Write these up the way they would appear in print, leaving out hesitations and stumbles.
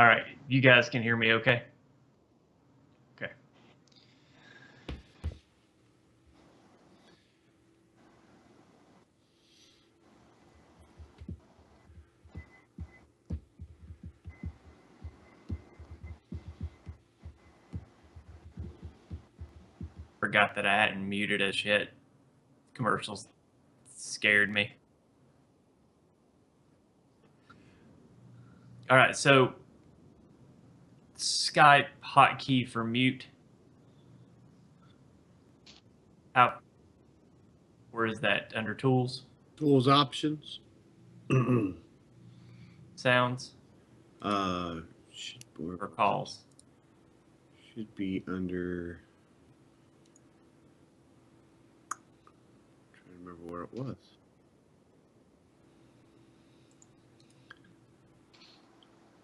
All right, you guys can hear me okay? Okay. Forgot that I hadn't muted us yet. Commercials scared me. All right, so Skype hotkey for mute. Out. Where is that? Under tools? Tools options. Sounds? Or calls? Should be under... I'm trying to remember where it was.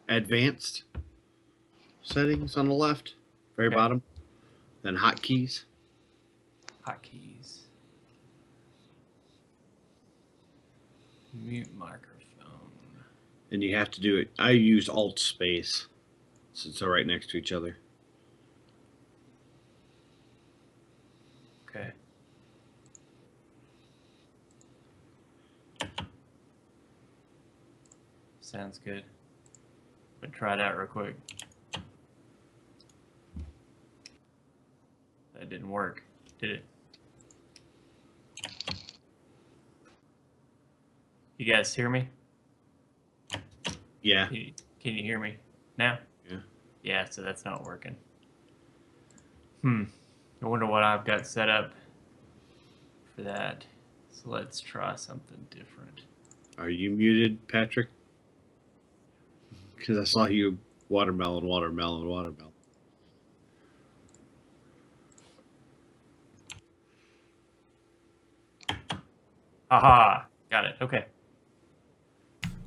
Advanced settings on the left, very bottom. Then hotkeys. Hotkeys. Mute microphone. And you have to do it. I use Alt space since they're right next to each other. Okay. Sounds good. But try it out real quick. That didn't work, did it? You guys hear me? Yeah. Can you hear me now? Yeah. Yeah, so that's not working. I wonder what I've got set up for that. So let's try something different. Are you muted, Patrick? Because I saw you watermelon. Aha, got it. Okay.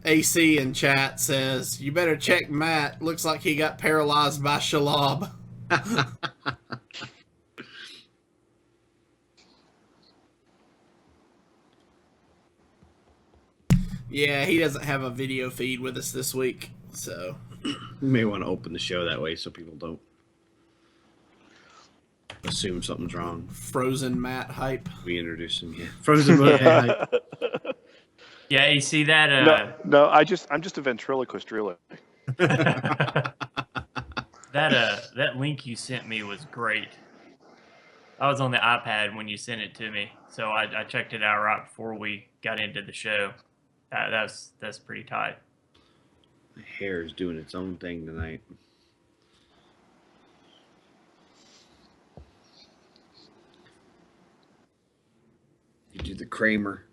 AC in chat says, you better check Matt. Looks like he got paralyzed by Shalab. Yeah, he doesn't have a video feed with us this week, so... You may want to open the show that way so people don't assume something's wrong. Frozen Matt hype. We introduce him, yeah. Frozen Matt hype. Yeah, you see that? No, I'm just a ventriloquist, really. That link you sent me was great. I was on the iPad when you sent it to me, so I checked it out right before we got into the show. That's pretty tight. My hair is doing its own thing tonight. You do the Kramer.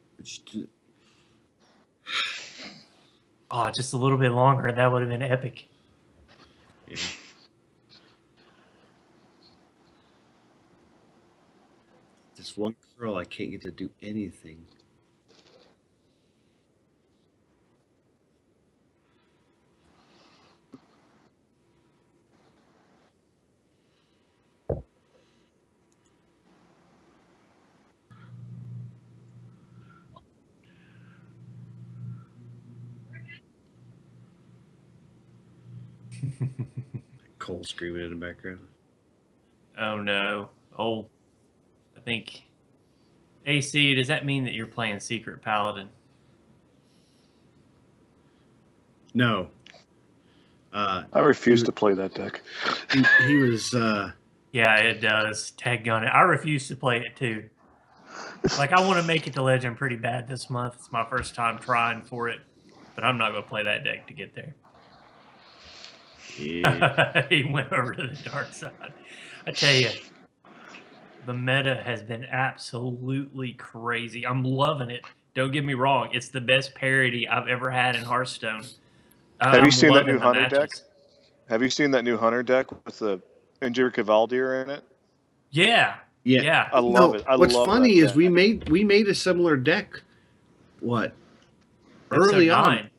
Oh, just a little bit longer. That would have been epic. Yeah. This one girl, I can't get to do anything. Cole screaming in the background. Oh no. Oh, I think AC, does that mean that you're playing Secret Paladin? No. I refuse to play that deck. He was Yeah, it does. Tag on it. I refuse to play it too. Like, I want to make it to Legend pretty bad this month. It's my first time trying for it, but I'm not going to play that deck to get there. Yeah. He went over to the dark side. I tell you, the meta has been absolutely crazy. I'm loving it. Don't get me wrong. It's the best parody I've ever had in Hearthstone. Have you seen that new Hunter deck? Have you seen that new Hunter deck with the Injure Cavaldier in it? Yeah. Yeah. I love it. What's funny is we made a similar deck. What? Early on.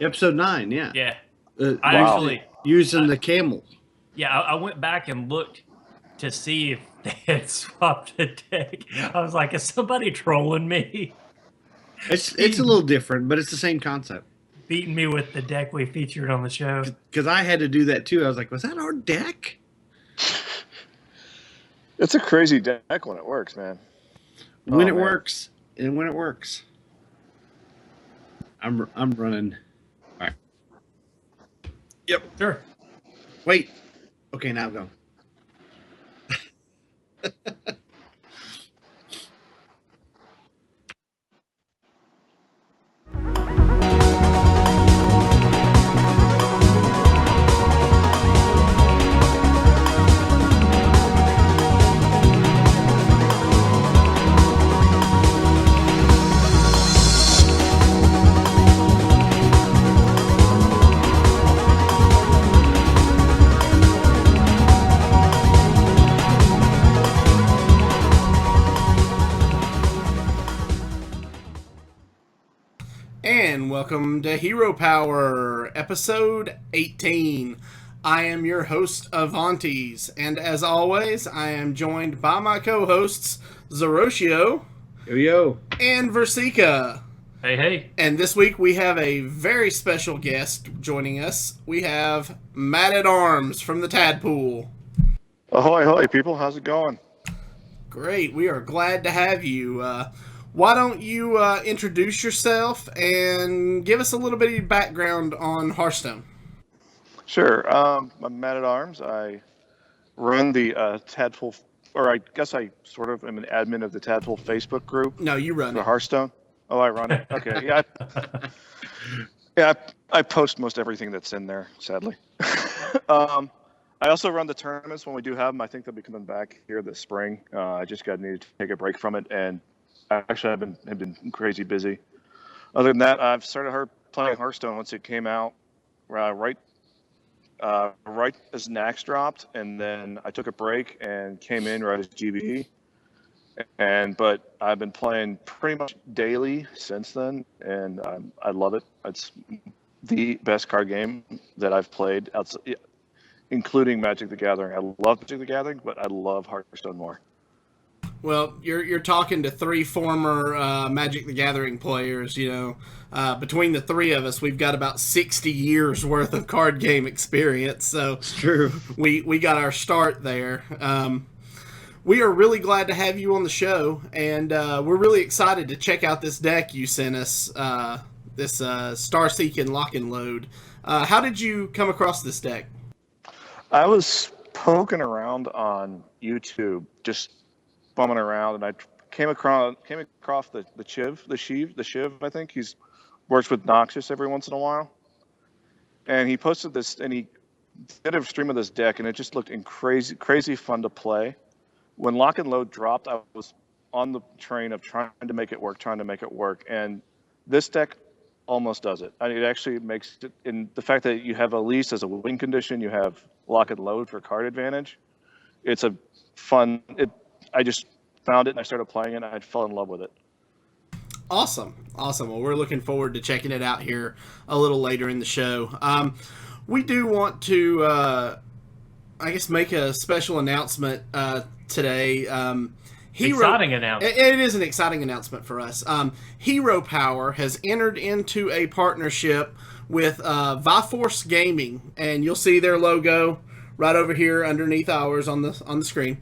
Episode 9, yeah. Yeah. I actually using the camel. Yeah, I went back and looked to see if they had swapped the deck. I was like, is somebody trolling me? It's a little different, but it's the same concept. beating me with the deck we featured on the show. Because I had to do that too. I was like, was that our deck? It's a crazy deck when it works, man. When it works. And when it works. I'm running. All right. Yep. Sure. Wait. Okay, now go. And welcome to Hero Power, episode 18. I am your host, Avantes, and as always, I am joined by my co-hosts, Zeroshio Yo. and Versika. Hey, hey. And this week we have a very special guest joining us. We have Mattatarms from the Tadpool. Ahoy, hoy, people. How's it going? Great. We are glad to have you. Why don't you introduce yourself and give us a little bit of your background on Hearthstone? Sure. I'm Mattatarms. I run the Tadpool, or I guess I sort of am an admin of the Tadpool Facebook group. No, you run for it. Hearthstone. Oh, I run it. Okay. Yeah. I post most everything that's in there, sadly. I also run the tournaments when we do have them. I think they'll be coming back here this spring. I just needed to take a break from it, and actually I've been crazy busy. Other than that, I've started playing Hearthstone once it came out, right as Nax dropped, and then I took a break and came in right as GBE. But I've been playing pretty much daily since then, and I love it. It's the best card game that I've played, including Magic the Gathering. I love Magic the Gathering, but I love Hearthstone more. Well, you're talking to three former Magic the Gathering players. You know, between the three of us, we've got about 60 years worth of card game experience. So It's true. we got our start there. We are really glad to have you on the show, and we're really excited to check out this deck you sent us. This Starseekin Lock Load. How did you come across this deck? I was poking around on YouTube, just bumming around, and I came across the Shiv. I think he's works with Noxus every once in a while, and he posted this, and he did a stream of this deck, and it just looked crazy fun to play. When Lock and Load dropped, I was on the train of trying to make it work, and this deck almost does it. I mean, it actually makes it, in the fact that you have Elise as a win condition, you have Lock and Load for card advantage. It's a fun. I just found it and I started playing it and I fell in love with it. Awesome. Well, we're looking forward to checking it out here a little later in the show. We do want to, I guess, make a special announcement today. Exciting announcement. It is an exciting announcement for us. Hero Power has entered into a partnership with Viforce Gaming, and you'll see their logo right over here underneath ours on the screen.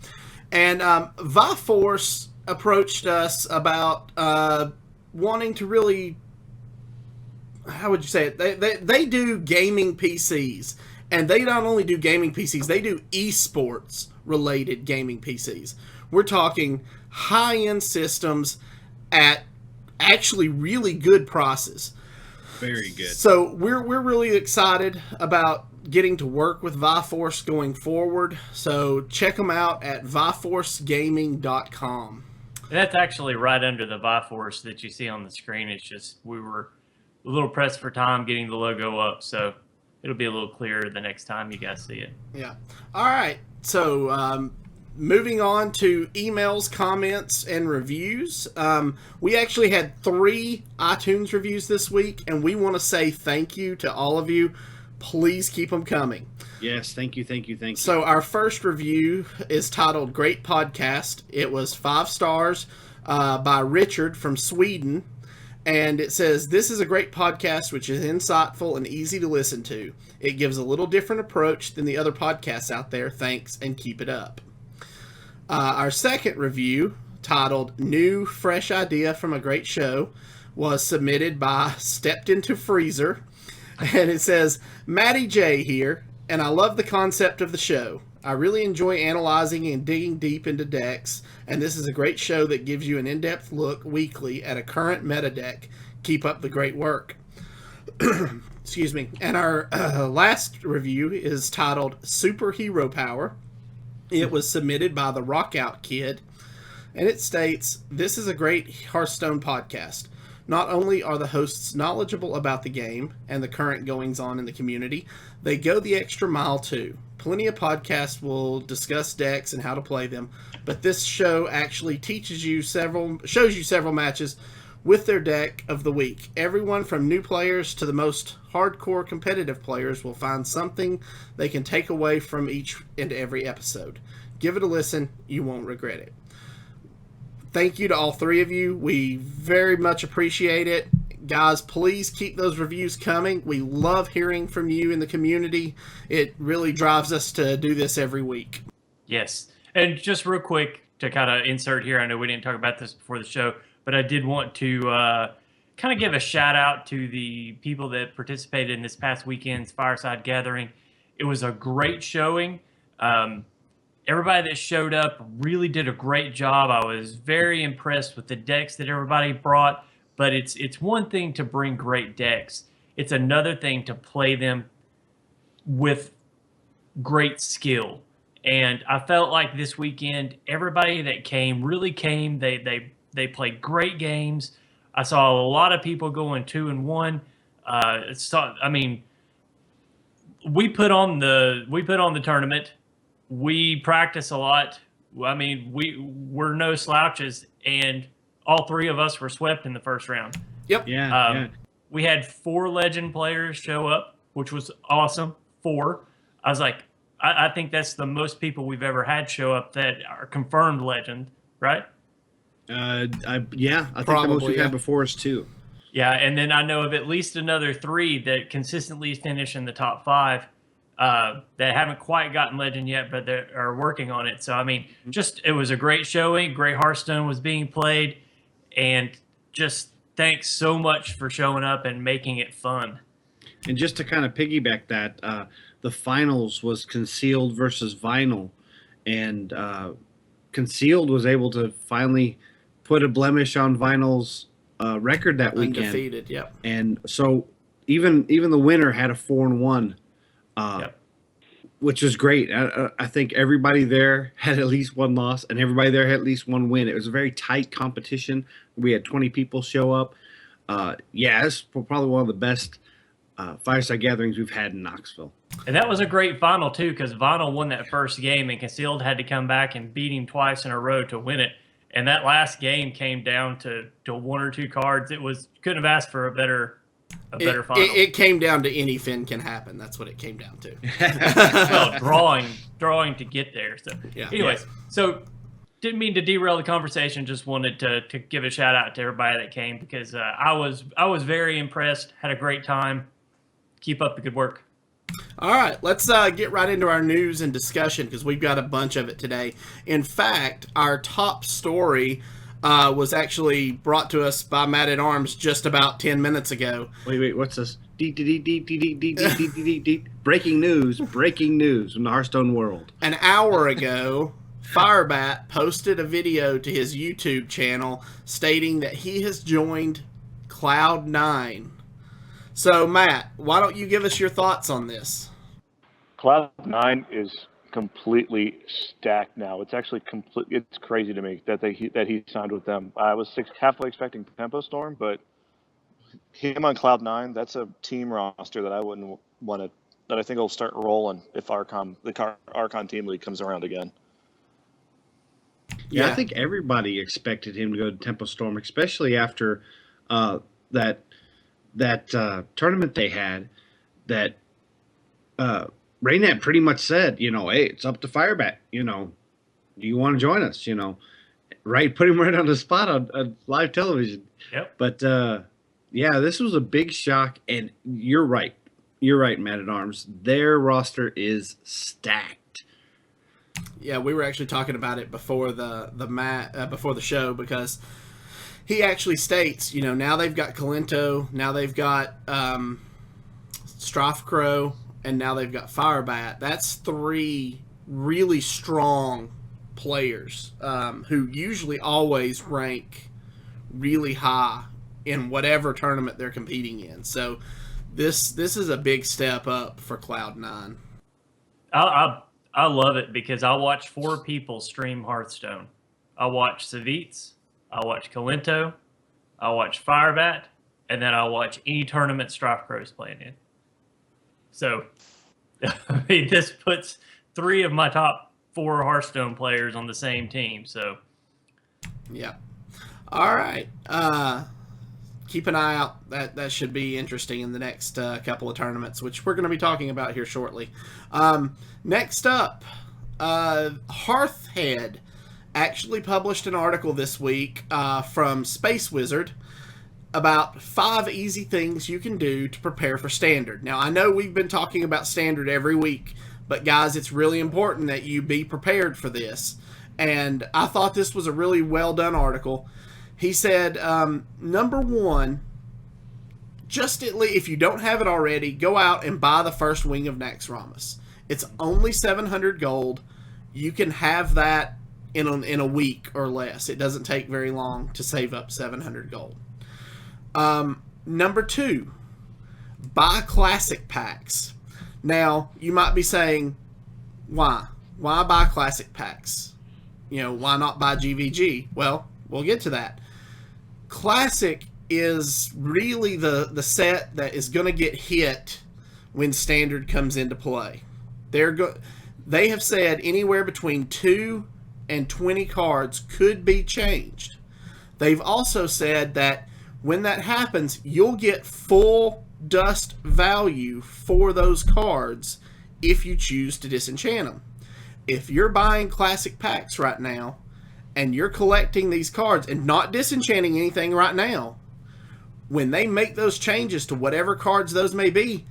And Viforce approached us about wanting to really, how would you say it? They do gaming PCs, and they not only do gaming PCs, they do esports related gaming PCs. We're talking high-end systems at actually really good prices. Very good. So we're really excited about getting to work with Viforce going forward. So check them out at viforcegaming.com. That's actually right under the Viforce that you see on the screen. It's just we were a little pressed for time getting the logo up, so it'll be a little clearer the next time you guys see it. Yeah. All right. So moving on to emails, comments, and reviews. We actually had 3 iTunes reviews this week, and we want to say thank you to all of you. Please keep them coming. Yes, thank you. So our first review is titled Great Podcast. It was 5 stars by Richard from Sweden. And it says, "This is a great podcast which is insightful and easy to listen to. It gives a little different approach than the other podcasts out there. Thanks, and keep it up." Our second review, titled "New Fresh Idea from a Great Show," was submitted by Stepped Into Freezer. And it says, "Matty J here, and I love the concept of the show. I really enjoy analyzing and digging deep into decks, and this is a great show that gives you an in-depth look weekly at a current meta deck. Keep up the great work." Excuse me. And our last review is titled "Superhero Power." It was submitted by the Rockout Kid, and it states, "This is a great Hearthstone podcast. Not only are the hosts knowledgeable about the game and the current goings-on in the community, they go the extra mile too. Plenty of podcasts will discuss decks and how to play them, but this show actually shows you several matches with their deck of the week. Everyone from new players to the most hardcore competitive players will find something they can take away from each and every episode. Give it a listen, you won't regret it." Thank you to all three of you. We very much appreciate it. Guys, please keep those reviews coming. We love hearing from you in the community. It really drives us to do this every week. Yes. And just real quick to kind of insert here, I know we didn't talk about this before the show, but I did want to kind of give a shout out to the people that participated in this past weekend's Fireside Gathering. It was a great showing. Everybody that showed up really did a great job. I was very impressed with the decks that everybody brought, but it's one thing to bring great decks. It's another thing to play them with great skill. And I felt like this weekend, everybody that came really came. They played great games. I saw a lot of people going 2-1. We put on the tournament. We practice a lot. I mean, we're no slouches, and all three of us were swept in the first round. Yep. Yeah. We had 4 legend players show up, which was awesome. 4. I was like, I think that's the most people we've ever had show up that are confirmed legend, right? I think the most we've had before is 2. Yeah, and then I know of at least another 3 that consistently finish in the top 5 that haven't quite gotten legend yet, but they are working on it. So, I mean, it was a great showing. Great Hearthstone was being played, and just thanks so much for showing up and making it fun. And just to kind of piggyback that, the finals was Concealed versus Vinyl, and Concealed was able to finally put a blemish on Vinyl's record that weekend. Undefeated, yep. And so even the winner had a 4-1, which was great. I think everybody there had at least one loss, and everybody there had at least one win. It was a very tight competition. We had 20 people show up. It's probably one of the best Fireside Gatherings we've had in Knoxville. And that was a great final, too, because Vinyl won that first game, and Concealed had to come back and beat him twice in a row to win it. And that last game came down to 1 or 2 cards. Couldn't have asked for a better final. It came down to any fin can happen. That's what it came down to. Well, drawing to get there. So, anyways, so didn't mean to derail the conversation. Just wanted to give a shout out to everybody that came, because I was very impressed. Had a great time. Keep up the good work. All right, let's get right into our news and discussion, because we've got a bunch of it today. In fact, our top story was actually brought to us by Mattatarms just about 10 minutes ago. Wait, what's this? Breaking news from the Hearthstone world. An hour ago, Firebat posted a video to his YouTube channel stating that he has joined Cloud9. So, Matt, why don't you give us your thoughts on this? Cloud9 is completely stacked now. It's actually it's crazy to me that he signed with them. I was halfway expecting Tempo Storm, but him on Cloud9, that's a team roster that I wouldn't want to. That I think will start rolling if the Archon Team League comes around again. Yeah, I think everybody expected him to go to Tempo Storm, especially after that tournament they had. That Raynat pretty much said, hey, it's up to Firebat. Do you want to join us? Right, put him right on the spot on live television. Yep. But Yeah, this was a big shock, and you're right. You're right, Mattatarms. Their roster is stacked. Yeah, we were actually talking about it before before the show, because he actually states, now they've got Kalento, now they've got Crow, and now they've got Firebat. That's three really strong players who usually always rank really high in whatever tournament they're competing in. So this is a big step up for Cloud9. I love it because I watch 4 people stream Hearthstone. I watch Savitz, I watch Kalento, I watch Firebat, and then I watch any tournament Crow's playing in. So, I mean, this puts 3 of my top 4 Hearthstone players on the same team. So, yeah. All right. Keep an eye out. That should be interesting in the next couple of tournaments, which we're going to be talking about here shortly. Next up, Hearthhead actually published an article this week from Space Wizard about 5 easy things you can do to prepare for Standard. Now, I know we've been talking about Standard every week, but guys, it's really important that you be prepared for this. And I thought this was a really well done article. He said, number 1, just at least, if you don't have it already, go out and buy the first wing of Naxxramas. It's only 700 gold. You can have that in a week or less. It doesn't take very long to save up 700 gold. Number 2, buy classic packs. Now, you might be saying, why? Why buy classic packs? Why not buy GVG? Well, we'll get to that. Classic is really the set that is going to get hit when Standard comes into play. They have said anywhere between 2 and 20 cards could be changed. They've also said that when that happens, you'll get full dust value for those cards if you choose to disenchant them. If you're buying classic packs right now and you're collecting these cards and not disenchanting anything right now, when they make those changes to whatever cards those may be,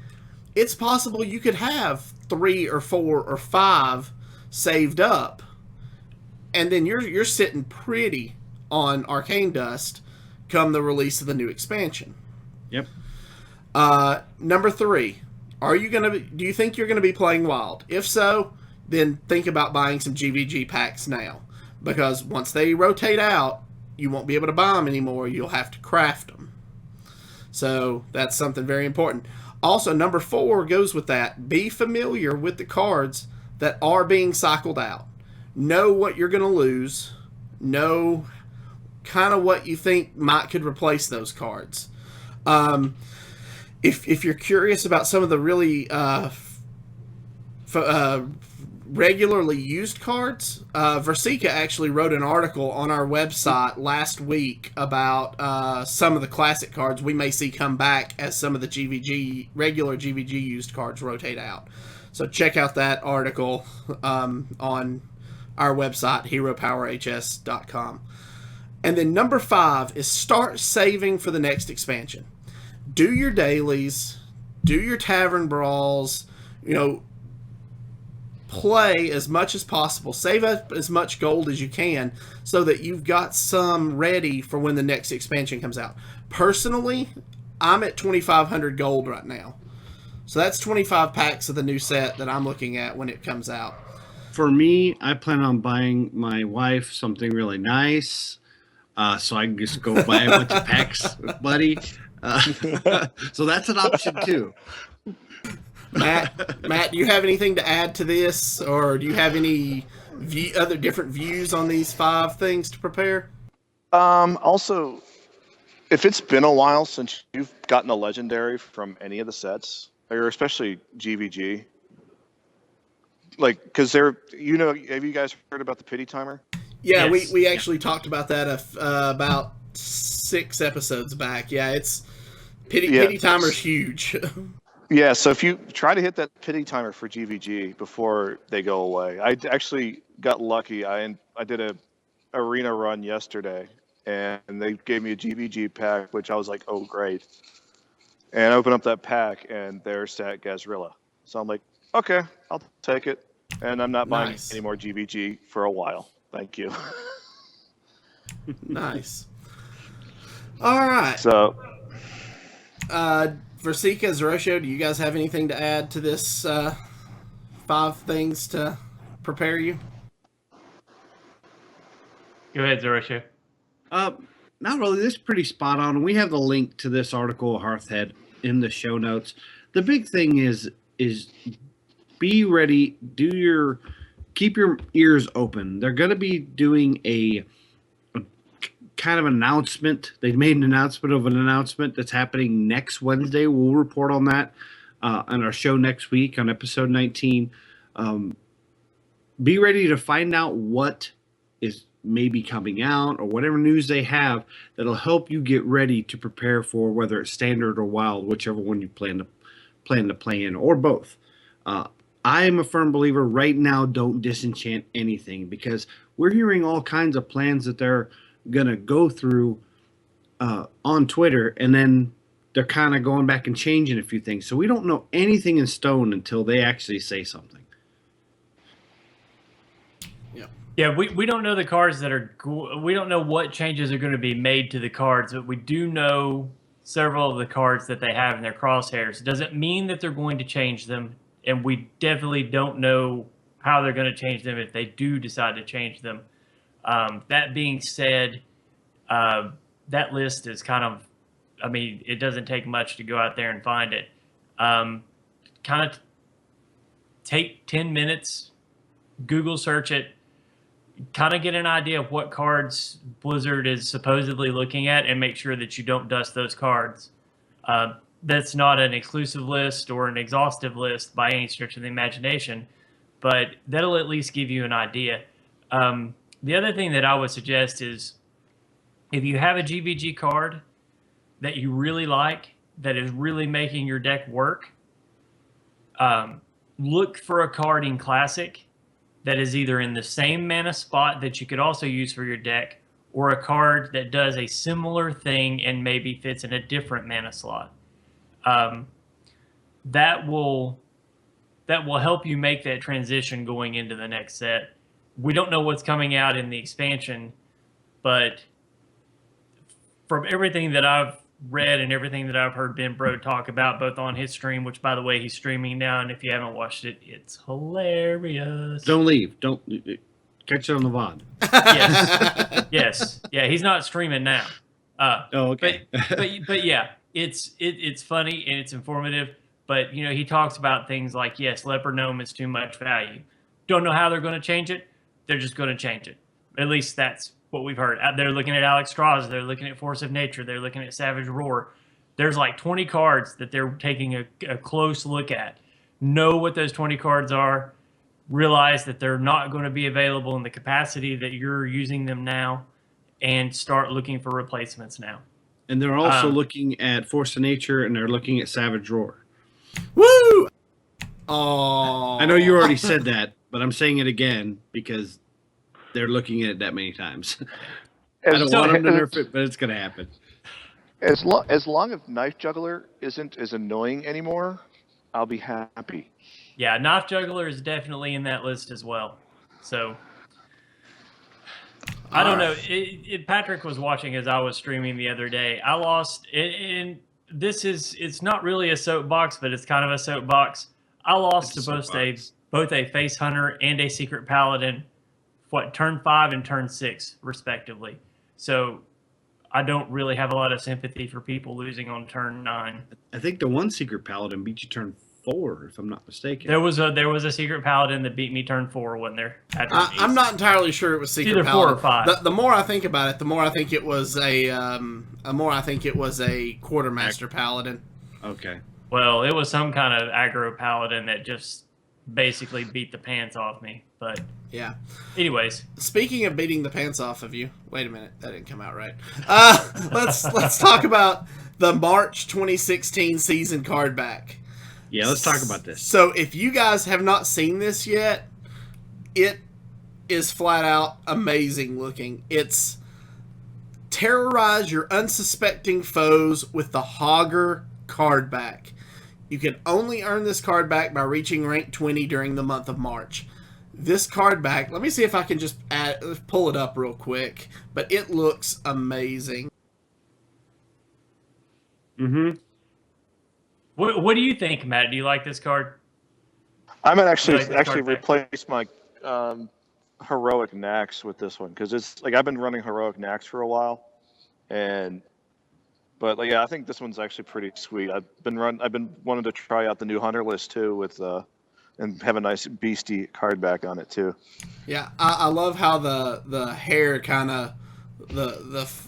it's possible you could have 3 or 4 or 5 saved up, and then you're sitting pretty on Arcane Dust come the release of the new expansion. Yep. Number 3, do you think you're gonna be playing Wild? If so, then think about buying some GVG packs now, because once they rotate out, you won't be able to buy them anymore. You'll have to craft them. So that's something very important. Also, number 4 goes with that. Be familiar with the cards that are being cycled out. Know what you're going to lose. Know kind of what you think could replace those cards. If you're curious about some of the really regularly used cards, Versika actually wrote an article on our website last week about some of the classic cards we may see come back as some of the regular GVG used cards rotate out. So check out that article on our website, heropowerhs.com. And then number 5 is start saving for the next expansion. Do your dailies, do your tavern brawls, play as much as possible. Save up as much gold as you can so that you've got some ready for when the next expansion comes out. Personally, I'm at 2,500 gold right now. So that's 25 packs of the new set that I'm looking at when it comes out. For me, I plan on buying my wife something really nice, so I can just go buy a bunch of packs, buddy. So that's an option too. Matt, do you have anything to add to this, or do you have any other different views on these 5 things to prepare? Also, if it's been a while since you've gotten a legendary from any of the sets, or especially GVG, because have you guys heard about the pity timer? Yeah, Yes. we actually talked about that about 6 episodes back. Yeah, it's pity timer's huge. Yeah, so if you try to hit that pity timer for GVG before they go away, I actually got lucky. I did a arena run yesterday, and they gave me a GBG pack, which I was like, oh great. And I opened up that pack, and there's that Gazrilla. So I'm like, okay, I'll take it. And I'm not buying Nice. any more GBG for a while. Thank you. Nice. All right. So, Versika, Zerosho, do you guys have anything to add to this 5 things to prepare you? Go ahead, Zerosho. Not really. This is pretty spot on. We have the link to this article, Hearthhead, in the show notes. The big thing is be ready. Keep your ears open. They're going to be doing a kind of announcement. They made an announcement of an announcement that's happening next Wednesday. We'll report on that on our show next week on episode 19. Be ready to find out what is maybe coming out or whatever news they have that'll help you get ready to prepare for whether it's standard or wild, whichever one you plan to play in, or both. I am a firm believer right now, don't disenchant anything, because we're hearing all kinds of plans that they're going to go through on Twitter, and then they're kind of going back and changing a few things. So we don't know anything in stone until they actually say something. Yeah, we don't know the cards that are. We don't know what changes are going to be made to the cards, but we do know several of the cards that they have in their crosshairs. Doesn't mean that they're going to change them, and we definitely don't know how they're going to change them if they do decide to change them. That being said, that list is kind of. I mean, it doesn't take much to go out there and find it. Kind of take 10 minutes, Google search it. Kind of get an idea of what cards Blizzard is supposedly looking at and make sure that you don't dust those cards. That's not an exclusive list or an exhaustive list by any stretch of the imagination, but that'll at least give you an idea. The other thing that I would suggest is if you have a GBG card that you really like, that is really making your deck work, look for a card in Classic that is either in the same mana spot that you could also use for your deck, or a card that does a similar thing and maybe fits in a different mana slot. That will help you make that transition going into the next set. We don't know what's coming out in the expansion, but from everything that I've read and everything that I've heard Ben Bro talk about, both on his stream, which by the way he's streaming now, and if you haven't watched it, it's hilarious. Don't leave. Don't catch it on the VOD. Yes. Yeah, he's not streaming now. Okay. But yeah, it's funny and it's informative. But you know, he talks about things like, yes, Leopard Gnome is too much value. Don't know how they're going to change it. They're just going to change it. At least that's what we've heard. They're looking at Alex Strauss. They're looking at Force of Nature. They're looking at Savage Roar. There's like 20 cards that they're taking a close look at. Know what those 20 cards are. Realize that they're not going to be available in the capacity that you're using them now, and start looking for replacements now. And they're also looking at Force of Nature, and they're looking at Savage Roar. Woo! Oh, I know you already said that, but I'm saying it again because they're looking at it that many times. I don't want them to nerf it, but it's going to happen. As long as Knife Juggler isn't as annoying anymore, I'll be happy. Yeah, Knife Juggler is definitely in that list as well. So I don't know. Patrick was watching as I was streaming the other day. I lost, and it's not really a soapbox, but it's kind of a soapbox. I lost to both a Face Hunter and a Secret Paladin, turn 5 and turn 6, respectively. So I don't really have a lot of sympathy for people losing on turn 9. I think the one Secret Paladin beat you turn 4, if I'm not mistaken. There was a Secret Paladin that beat me turn 4, wasn't there? I'm not entirely sure it was Secret either Paladin. 4 or 5. The more I think about it, the more I think it was a Quartermaster Paladin. Okay. Well, it was some kind of aggro paladin that just basically beat the pants off me. But yeah. Anyways, speaking of beating the pants off of you, wait a minute, that didn't come out right. Let's talk about the March 2016 season card back. Yeah, let's talk about this. So if you guys have not seen this yet, it is flat out amazing looking. It's Terrorize your unsuspecting foes with the Hogger card back. You can only earn this card back by reaching rank 20 during the month of March. This card back, let me see if I can just pull it up real quick, but it looks amazing. Mm-hmm. What do you think, Matt? Do you like this card? I might You actually like this card back? replace my heroic Nax with this one because it's like I've been running heroic Nax for a while, but like yeah, I think this one's actually pretty sweet. I've been wanting to try out the new hunter list too with and have a nice beastie card back on it too. Yeah, I love how the hair kind of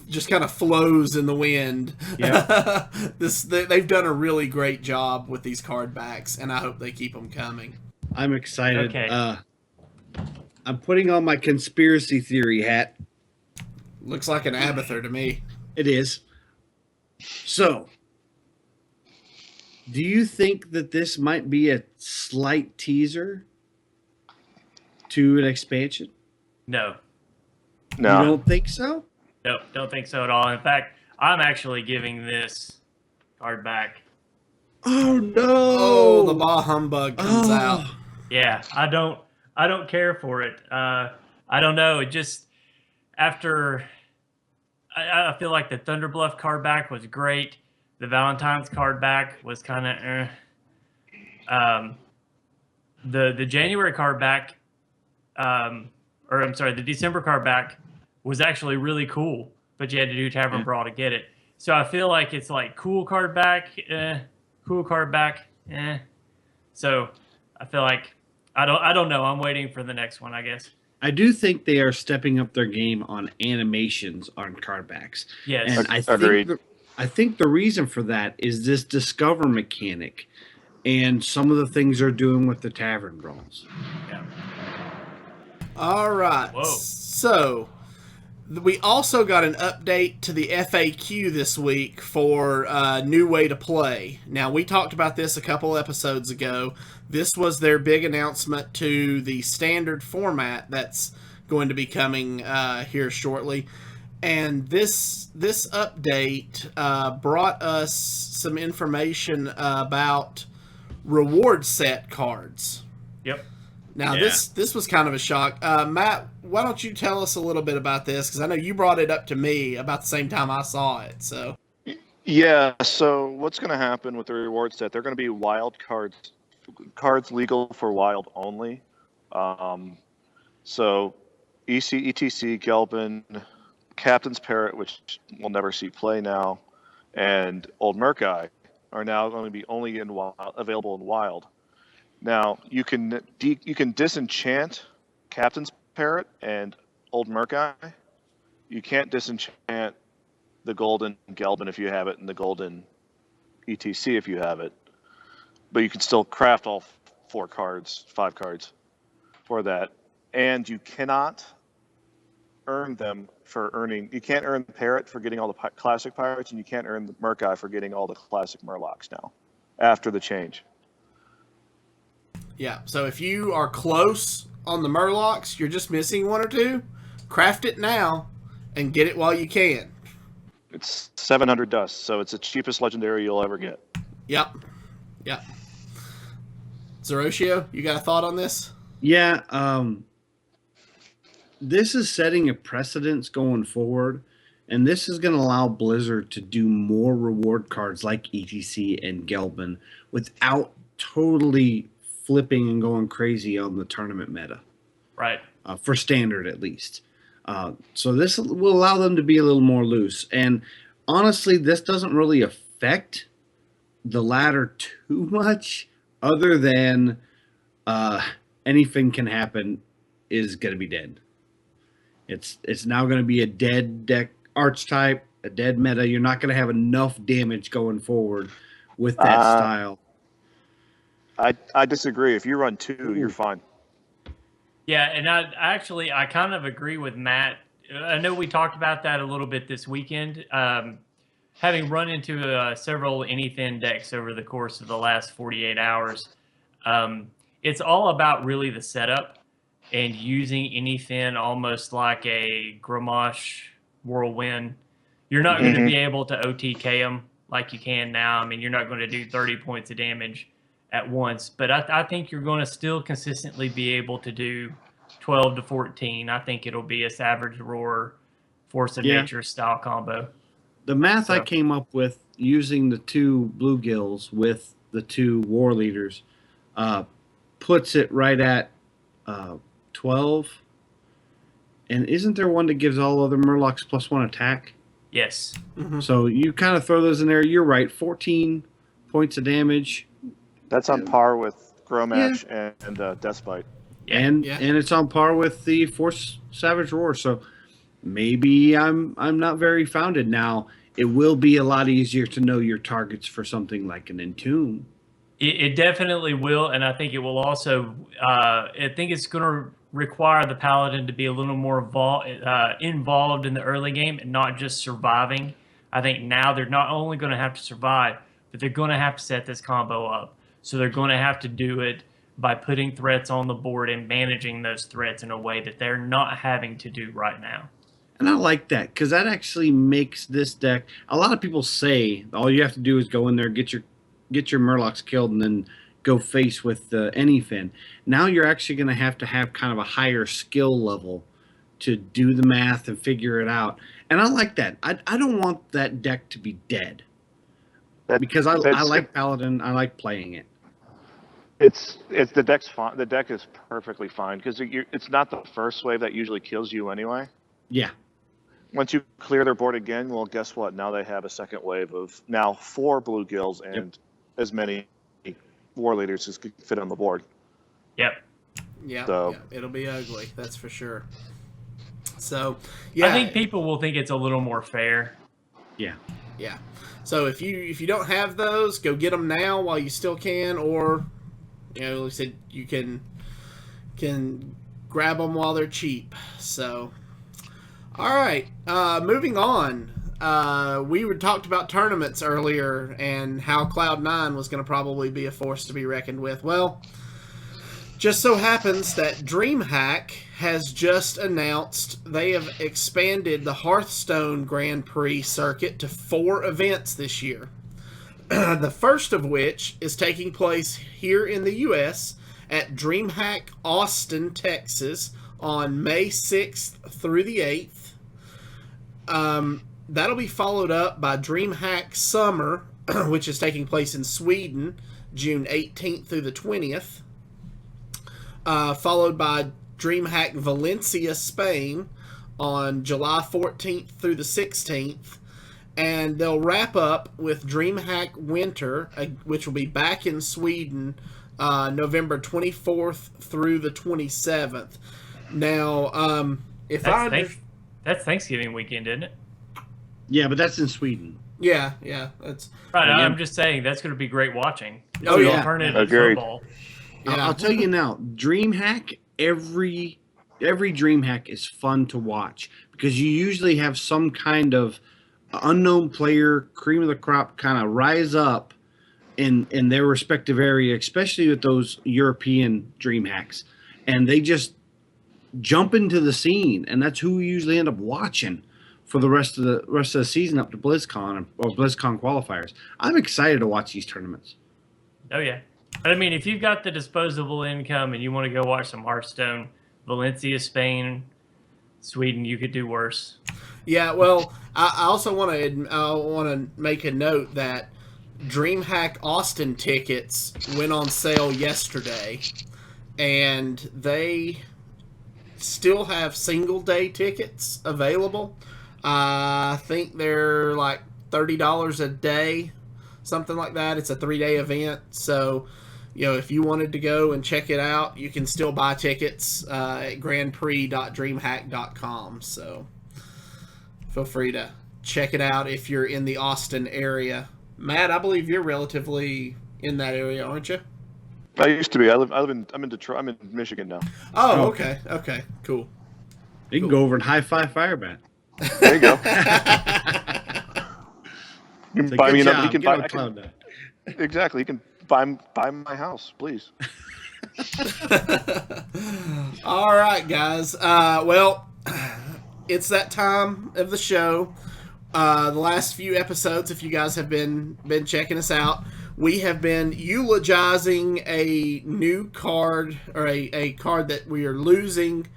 just kind of flows in the wind. Yeah. They've done a really great job with these card backs, and I hope they keep them coming. I'm excited. Okay. I'm putting on my conspiracy theory hat. Looks like an Abathur to me. It is. So, do you think that this might be a slight teaser to an expansion? No. No, You don't think so? Nope, don't think so at all. In fact, I'm actually giving this card back. Oh no! Oh, the Bah Humbug comes out. Yeah, I don't care for it. I don't know. It just after I feel like the Thunder Bluff card back was great. The Valentine's card back was kind of the January card back, or I'm sorry, the December card back was actually really cool, but you had to do Tavern Brawl to get it. So I feel like it's like cool card back, cool card back, So I feel like I don't know. I'm waiting for the next one, I guess. I do think they are stepping up their game on animations on card backs. Yes. And Agreed. I think the reason for that is this discover mechanic and some of the things they're doing with the tavern brawls. Yeah. All right. Whoa. So we also got an update to the FAQ this week for a new way to play. Now, we talked about this a couple episodes ago. This was their big announcement to the standard format that's going to be coming here shortly. And this update brought us some information about reward set cards. Yep. Now, Yeah. this was kind of a shock. Matt, why don't you tell us a little bit about this? Because I know you brought it up to me about the same time I saw it. So Yeah, so what's going to happen with the reward set? They're going to be wild cards legal for wild only. So ETC, Gelbin, Captain's Parrot, which we'll never see play now, and Old Murkeye are now going to be only in available in wild. Now you can disenchant Captain's Parrot and Old Murkeye. You can't disenchant the golden Gelbin if you have it, and the golden ETC if you have it. But you can still craft all 5 cards for that. And you cannot earn them for earning. You can't earn the Parrot for getting all the classic pirates, and you can't earn the Murkeye for getting all the classic Murlocs now, after the change. yeah, so if you are close on the Murlocs, you're just missing 1 or 2, craft it now and get it while you can. It's 700 dust, so it's the cheapest legendary you'll ever get. Yep. Zeroshio, you got a thought on this? Yeah, this is setting a precedence going forward, and this is going to allow Blizzard to do more reward cards like ETC and Gelbin without totally flipping and going crazy on the tournament meta. Right. For standard at least. So this will allow them to be a little more loose. And honestly, this doesn't really affect the ladder too much, other than anything can happen is going to be dead. It's now going to be a dead deck archetype, a dead meta. You're not going to have enough damage going forward with that style. I disagree. If you run 2, you're fine. Yeah, and I kind of agree with Matt. I know we talked about that a little bit this weekend. Having run into several anything decks over the course of the last 48 hours, it's all about really the setup and using anything almost like a Grommash Whirlwind You're not going to be able to OTK them like you can now. I mean, you're not going to do 30 points of damage at once, but I think you're going to still consistently be able to do 12 to 14. I think it'll be a Savage Roar, Force of Nature style combo. The math I came up with using the 2 bluegills with the 2 war leaders puts it right at 12. And isn't there one that gives all other Murlocs +1 attack? Yes. Mm-hmm. So you kind of throw those in there. You're right. 14 points of damage. That's on par with Grow Match and Deathbite. Yeah. And it's on par with the Force Savage Roar. So maybe I'm not very founded now. It will be a lot easier to know your targets for something like an Entomb. It definitely will, and I think it will also. I think it's going to require the Paladin to be a little more involved in the early game and not just surviving. I think now they're not only going to have to survive, but they're going to have to set this combo up. So they're going to have to do it by putting threats on the board and managing those threats in a way that they're not having to do right now. And I like that because that actually makes this deck. A lot of people say all you have to do is go in there, get your Murlocs killed, and then go face with anything. Now you're actually going to have kind of a higher skill level to do the math and figure it out. And I like that. I don't want that deck to be dead because I like Paladin. I like playing it. It's the deck's fine. The deck is perfectly fine because it's not the first wave that usually kills you anyway. Yeah. Once you clear their board again, well, guess what? Now they have a second wave of now 4 bluegills and as many war leaders as could fit on the board. Yep. Yeah. So it'll be ugly. That's for sure. So yeah, I think people will think it's a little more fair. Yeah. Yeah. So if you don't have those, go get them now while you still can, or like I said, you can grab them while they're cheap. So, all right, moving on. We talked about tournaments earlier and how Cloud9 was going to probably be a force to be reckoned with. Well, just so happens that Dreamhack has just announced they have expanded the Hearthstone Grand Prix circuit to 4 events this year. The first of which is taking place here in the U.S. at Dreamhack Austin, Texas on May 6th through the 8th. That'll be followed up by Dreamhack Summer, which is taking place in Sweden, June 18th through the 20th. Followed by Dreamhack Valencia, Spain on July 14th through the 16th. And they'll wrap up with Dreamhack Winter, which will be back in Sweden, November 24th through the 27th. Now, that's Thanksgiving weekend, isn't it? Yeah, but that's in Sweden. Yeah, that's right. I'm just saying that's going to be great watching. Oh, yeah. Alternative Agreed. football. Yeah. I'll tell you now, Dreamhack, every Dreamhack is fun to watch because you usually have some kind of unknown player, cream of the crop, kind of rise up in their respective area, especially with those European Dreamhacks, and they just jump into the scene, and that's who we usually end up watching for the rest of the season up to BlizzCon or BlizzCon qualifiers. I'm excited to watch these tournaments. Oh yeah. But I mean, if you've got the disposable income and you want to go watch some Hearthstone, Valencia, Spain, Sweden, you could do worse. Yeah, well, I also want to make a note that Dreamhack Austin tickets went on sale yesterday, and they still have single day tickets available. I think they're like $30 a day, something like that. It's a 3-day event, so if you wanted to go and check it out, you can still buy tickets at grandprix.dreamhack.com. So feel free to check it out if you're in the Austin area. Matt, I believe you're relatively in that area, aren't you? I used to be. I'm in Detroit. I'm in Michigan now. Oh, okay, cool. You can go over and high five Firebat. There you go. You can buy me job. another. You can Get buy. on Cloud9. Exactly. You can buy my house, please. All right, guys. Well, it's that time of the show the last few episodes, if you guys have been checking us out, we have been eulogizing a new card, or a card that we are losing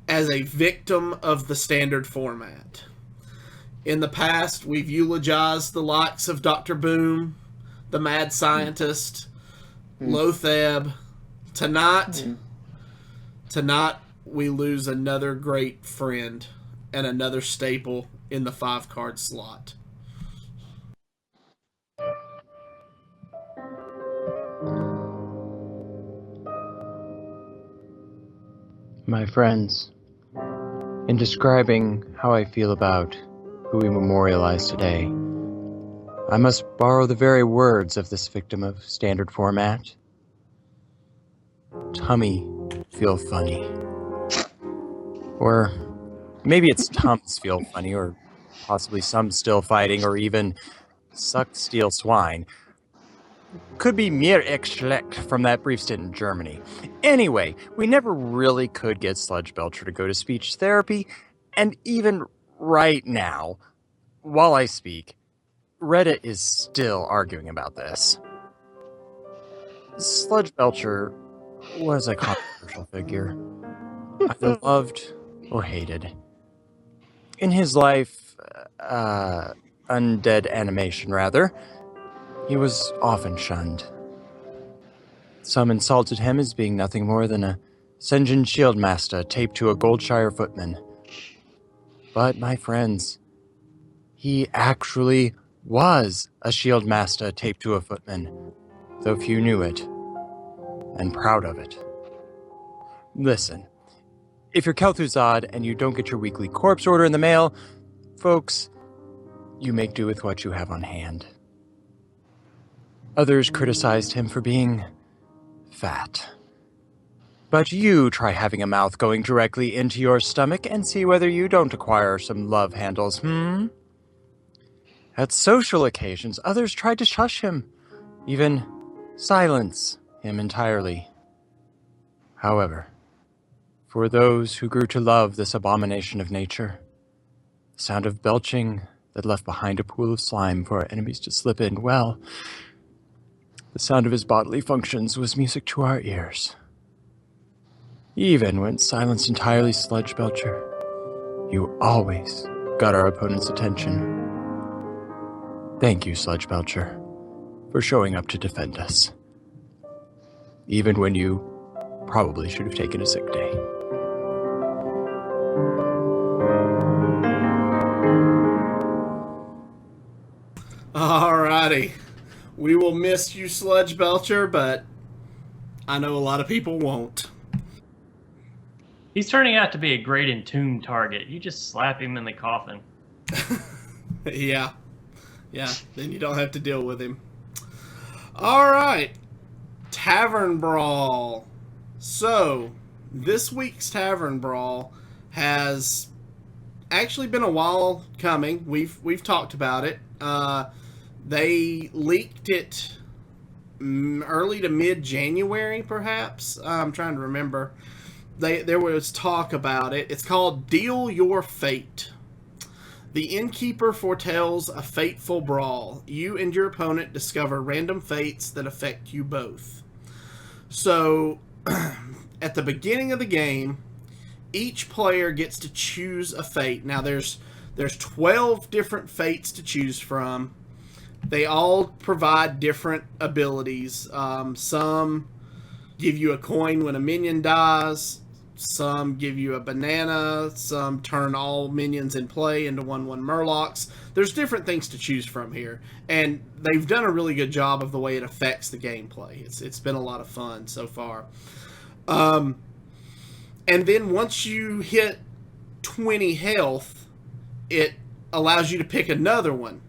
as a victim of the standard format. In the past, we've eulogized the likes of Dr. Boom, the Mad Scientist, Lotheb. Tonight, we lose another great friend and another staple in the 5-card slot. My friends, in describing how I feel about who we memorialize today, I must borrow the very words of this victim of standard format. Tummy feel funny. Or maybe it's Tums feel funny, or possibly some still fighting, or even sucked steel swine. Could be mir schlecht from that brief stint in Germany. Anyway, we never really could get Sludge Belcher to go to speech therapy, and even right now, while I speak, Reddit is still arguing about this. Sludge Belcher was a controversial figure, either loved or hated. In his life, undead animation rather, he was often shunned. Some insulted him as being nothing more than a Sen'jin Shieldmaster taped to a Goldshire footman. But, my friends, he actually was a Shieldmaster taped to a footman, though few knew it, and proud of it. Listen, if you're Kel'Thuzad and you don't get your weekly corpse order in the mail, folks, you make do with what you have on hand. Others criticized him for being fat. But you try having a mouth going directly into your stomach and see whether you don't acquire some love handles, At social occasions, others tried to shush him, even silence him entirely. However, for those who grew to love this abomination of nature, the sound of belching that left behind a pool of slime for our enemies to slip in, well, the sound of his bodily functions was music to our ears. Even when silenced entirely, Sludge Belcher, you always got our opponent's attention. Thank you, Sludge Belcher, for showing up to defend us. Even when you probably should have taken a sick day. Alrighty. We will miss you, Sludge Belcher, but I know a lot of people won't. He's turning out to be a great entomb target. You just slap him in the coffin. Yeah, then you don't have to deal with him. Alright. Tavern Brawl. So, this week's Tavern Brawl has actually been a while coming. We've talked about it. They leaked it early to mid-January, perhaps. I'm trying to remember. There was talk about it. It's called Deal Your Fate. The Innkeeper foretells a fateful brawl. You and your opponent discover random fates that affect you both. So, at the beginning of the game, each player gets to choose a fate. Now, there's 12 different fates to choose from. They all provide different abilities. Some give you a coin when a minion dies. Some give you a banana. Some turn all minions in play into 1/1 Murlocs. There's different things to choose from here. And they've done a really good job of the way it affects the gameplay. It's been a lot of fun so far. And then once you hit 20 health, it allows you to pick another one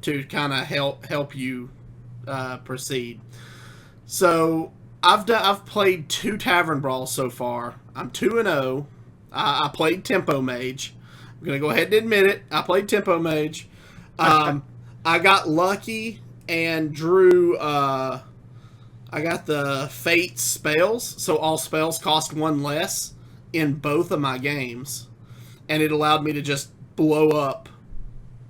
to kind of help you proceed. So I've played 2 Tavern Brawls so far. I'm 2-0. I played Tempo Mage. I'm gonna go ahead and admit it. I played Tempo Mage. I got lucky and drew. I got the Fate spells, so all spells cost 1 less in both of my games, and it allowed me to just blow up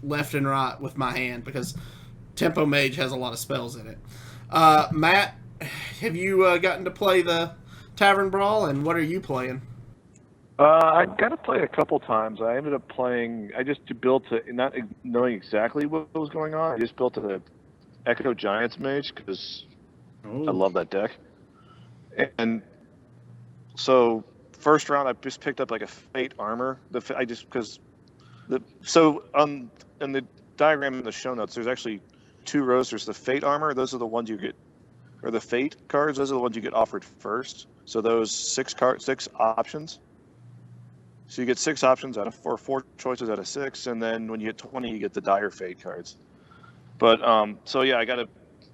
left and right with my hand because Tempo Mage has a lot of spells in it. Matt, have you gotten to play the Tavern Brawl, and what are you playing? I got to play a couple times. I ended up playing. I just built it, not knowing exactly what was going on. I just built an Echo Giants Mage because I love that deck. And so first round, I just picked up like a Fate armor. So in the diagram in the show notes, there's actually 2 rows. There's the Fate armor. Those are the ones you get, or the Fate cards. Those are the ones you get offered first. So those 6 options. So you get 6 options out of 4 choices out of 6, and then when you get 20, you get the Dire Fate cards. But so yeah, I got a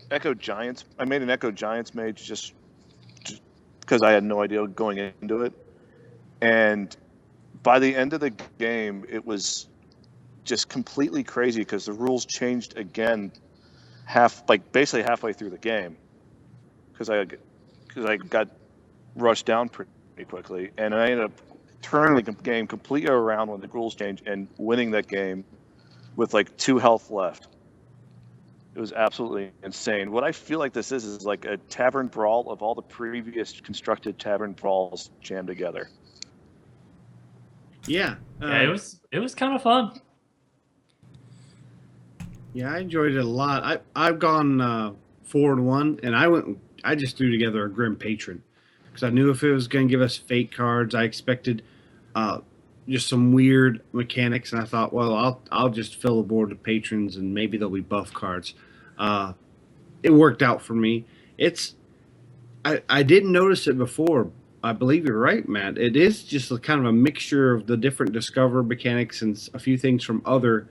Echo Giants. I made an Echo Giants Mage just because I had no idea going into it, and by the end of the game, it was just completely crazy because the rules changed again, basically halfway through the game, because I got rushed down pretty quickly, and I ended up turning the game completely around when the rules changed and winning that game with like 2 health left. It was absolutely insane. What I feel like this is like a Tavern Brawl of all the previous constructed Tavern Brawls jammed together. Yeah. Yeah, it was kind of fun. Yeah, I enjoyed it a lot. I've gone 4-1, and I just threw together a Grim Patron because I knew if it was going to give us fate cards, I expected just some weird mechanics, and I thought, well, I'll just fill the board with patrons, and maybe there'll be buff cards. It worked out for me. I didn't notice it before. I believe you're right, Matt. It is just a kind of a mixture of the different Discover mechanics and a few things from other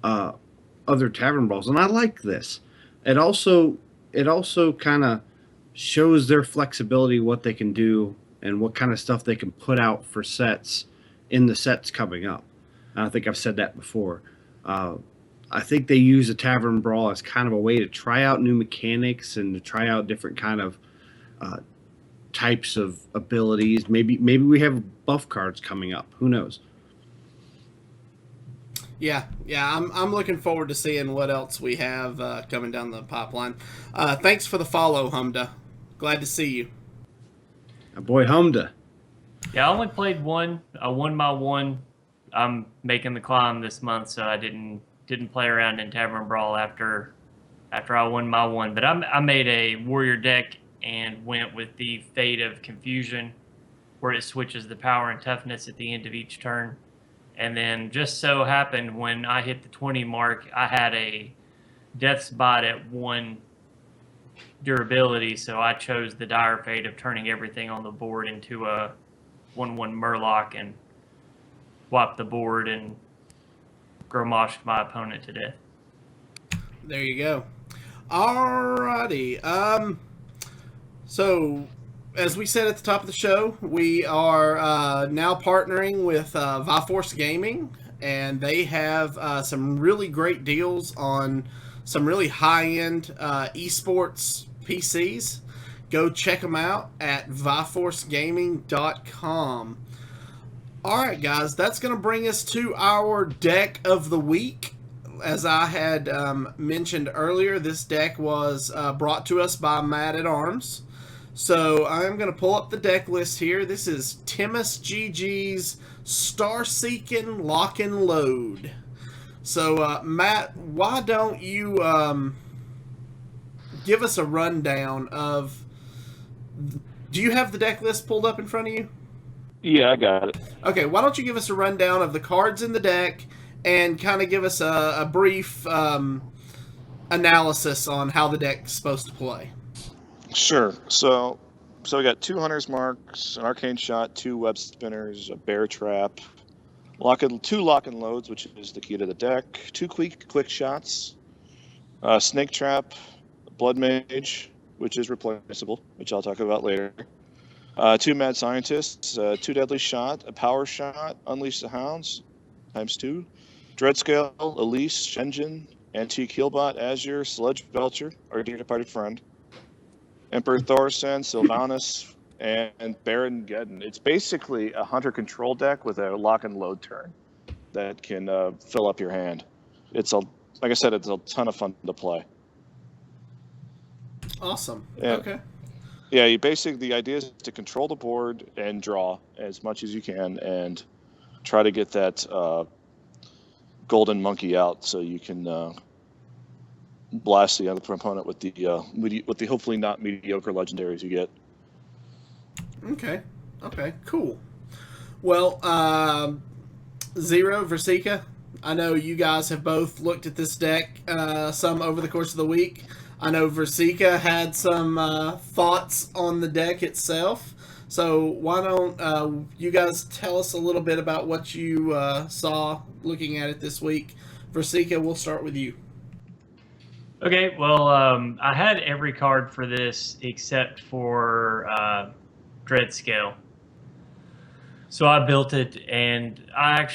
Tavern Brawls, and I like this. It also kind of shows their flexibility, what they can do, and what kind of stuff they can put out for sets in the sets coming up. And I think I've said that before. I think they use a Tavern Brawl as kind of a way to try out new mechanics and to try out different kind of types of abilities. Maybe we have buff cards coming up. Who knows? Yeah, I'm looking forward to seeing what else we have coming down the pipeline. Thanks for the follow, Humda. Glad to see you. Boy, Humda. Yeah, I only played one. I won my one. I'm making the climb this month, so I didn't play around in Tavern Brawl after I won my one. But I made a warrior deck and went with the Fate of Confusion, where it switches the power and toughness at the end of each turn. And then just so happened when I hit the 20 mark, I had a death spot at 1 durability, so I chose the dire fate of turning everything on the board into a 1/1 Murloc and wiped the board and gromoshed my opponent to death. There you go. Alrighty. So, as we said at the top of the show, we are now partnering with Viforce Gaming, and they have some really great deals on some really high-end esports PCs. Go check them out at viforcegaming.com. Alright, guys, that's going to bring us to our deck of the week. As I had mentioned earlier, this deck was brought to us by Mattatarms. So I'm going to pull up the deck list here. This is TimmusGG's Starseekin Lock Load. So, Matt, why don't you give us a rundown of... Do you have the deck list pulled up in front of you? Yeah, I got it. Okay, why don't you give us a rundown of the cards in the deck and kind of give us a brief analysis on how the deck's supposed to play. Sure. So we got 2 Hunter's Marks, an Arcane Shot, 2 Web Spinners, a Bear Trap, 2 Lock and Loads, which is the key to the deck, 2 Quick Shots, Snake Trap, Blood Mage, which is replaceable, which I'll talk about later, 2 Mad Scientists, 2 Deadly Shot, a Power Shot, Unleash the Hounds, ×2, Dreadscale, Elise, Engine, Antique Healbot, Azure, Sludge Belcher, our dear departed friend, Emperor Thorson, Sylvanas, and Baron Geddon. It's basically a hunter control deck with a lock and load turn that can fill up your hand. it's a like I said, it's a ton of fun to play. Awesome. And, Okay. Yeah, you basically the idea is to control the board and draw as much as you can, and try to get that golden monkey out so you can blast the other opponent with the hopefully not mediocre legendaries you get. Okay. Okay. Cool. Well, Zero, Versika, I know you guys have both looked at this deck some over the course of the week. I know Versika had some thoughts on the deck itself. So why don't you guys tell us a little bit about what you saw looking at it this week? Versika, we'll start with you. Okay, well, I had every card for this except for Dread Scale. So I built it, and I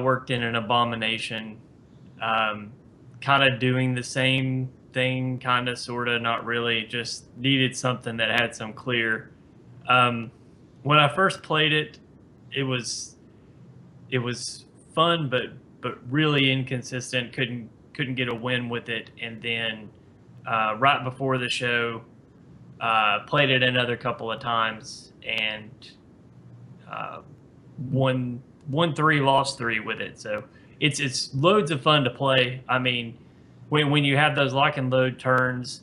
worked in an abomination, kind of doing the same thing, kind of, sort of, not really, just needed something that had some clear. When I first played it, it was fun, but really inconsistent. Couldn't get a win with it, and then right before the show, played it another couple of times and won 3, lost 3 with it. So it's loads of fun to play. I mean, when you have those lock and load turns,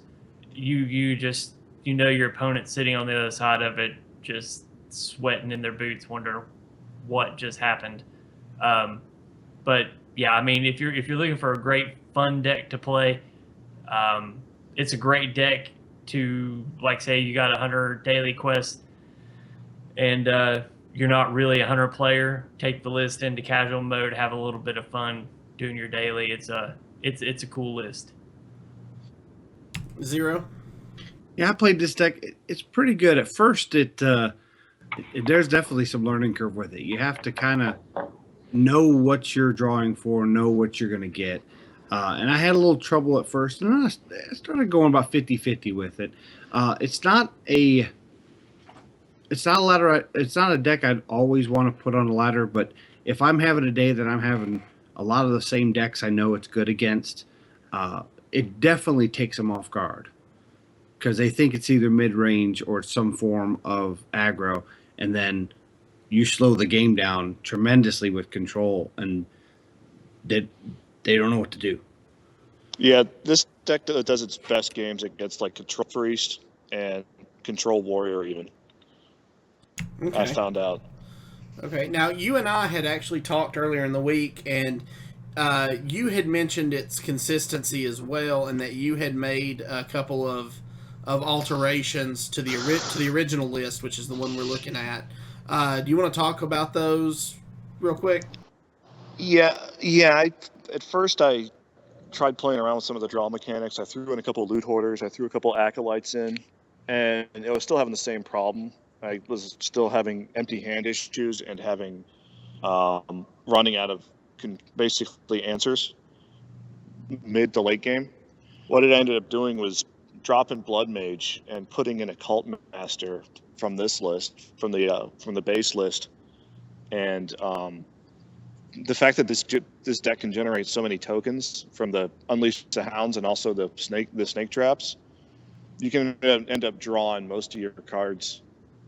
you just your opponent sitting on the other side of it, just sweating in their boots, wondering what just happened. But yeah, I mean, if you're looking for a great fun deck to play, it's a great deck to, like, say you got a hunter daily quest and you're not really a hunter player. Take the list into casual mode, have a little bit of fun doing your daily. It's a cool list. Zero. Yeah, I played this deck. It's pretty good. At first, there's definitely some learning curve with it. You have to kind of know what you're drawing for, know what you're going to get. And I had a little trouble at first, and then I started going about 50-50 with it. It's not a ladder. It's not a deck I'd always want to put on a ladder, but if I'm having a day that I'm having a lot of the same decks I know it's good against, it definitely takes them off guard because they think it's either mid-range or some form of aggro, and then you slow the game down tremendously with control, and they don't know what to do. Yeah, this deck does its best games against like Control Priest and Control Warrior even. Okay. I found out. Okay. Now, you and I had actually talked earlier in the week, and you had mentioned its consistency as well, and that you had made a couple of alterations to the original list, which is the one we're looking at. Do you want to talk about those real quick? Yeah. At first, I tried playing around with some of the draw mechanics. I threw in a couple of loot hoarders. I threw a couple of acolytes in, and I was still having the same problem. I was still having empty hand issues and having running out of basically answers mid to late game. What it ended up doing was dropping Blood Mage and putting in a Cult Master from this list, from the base list, and the fact that this deck can generate so many tokens from the Unleash the Hounds and also the snake traps, you can end up drawing most of your cards,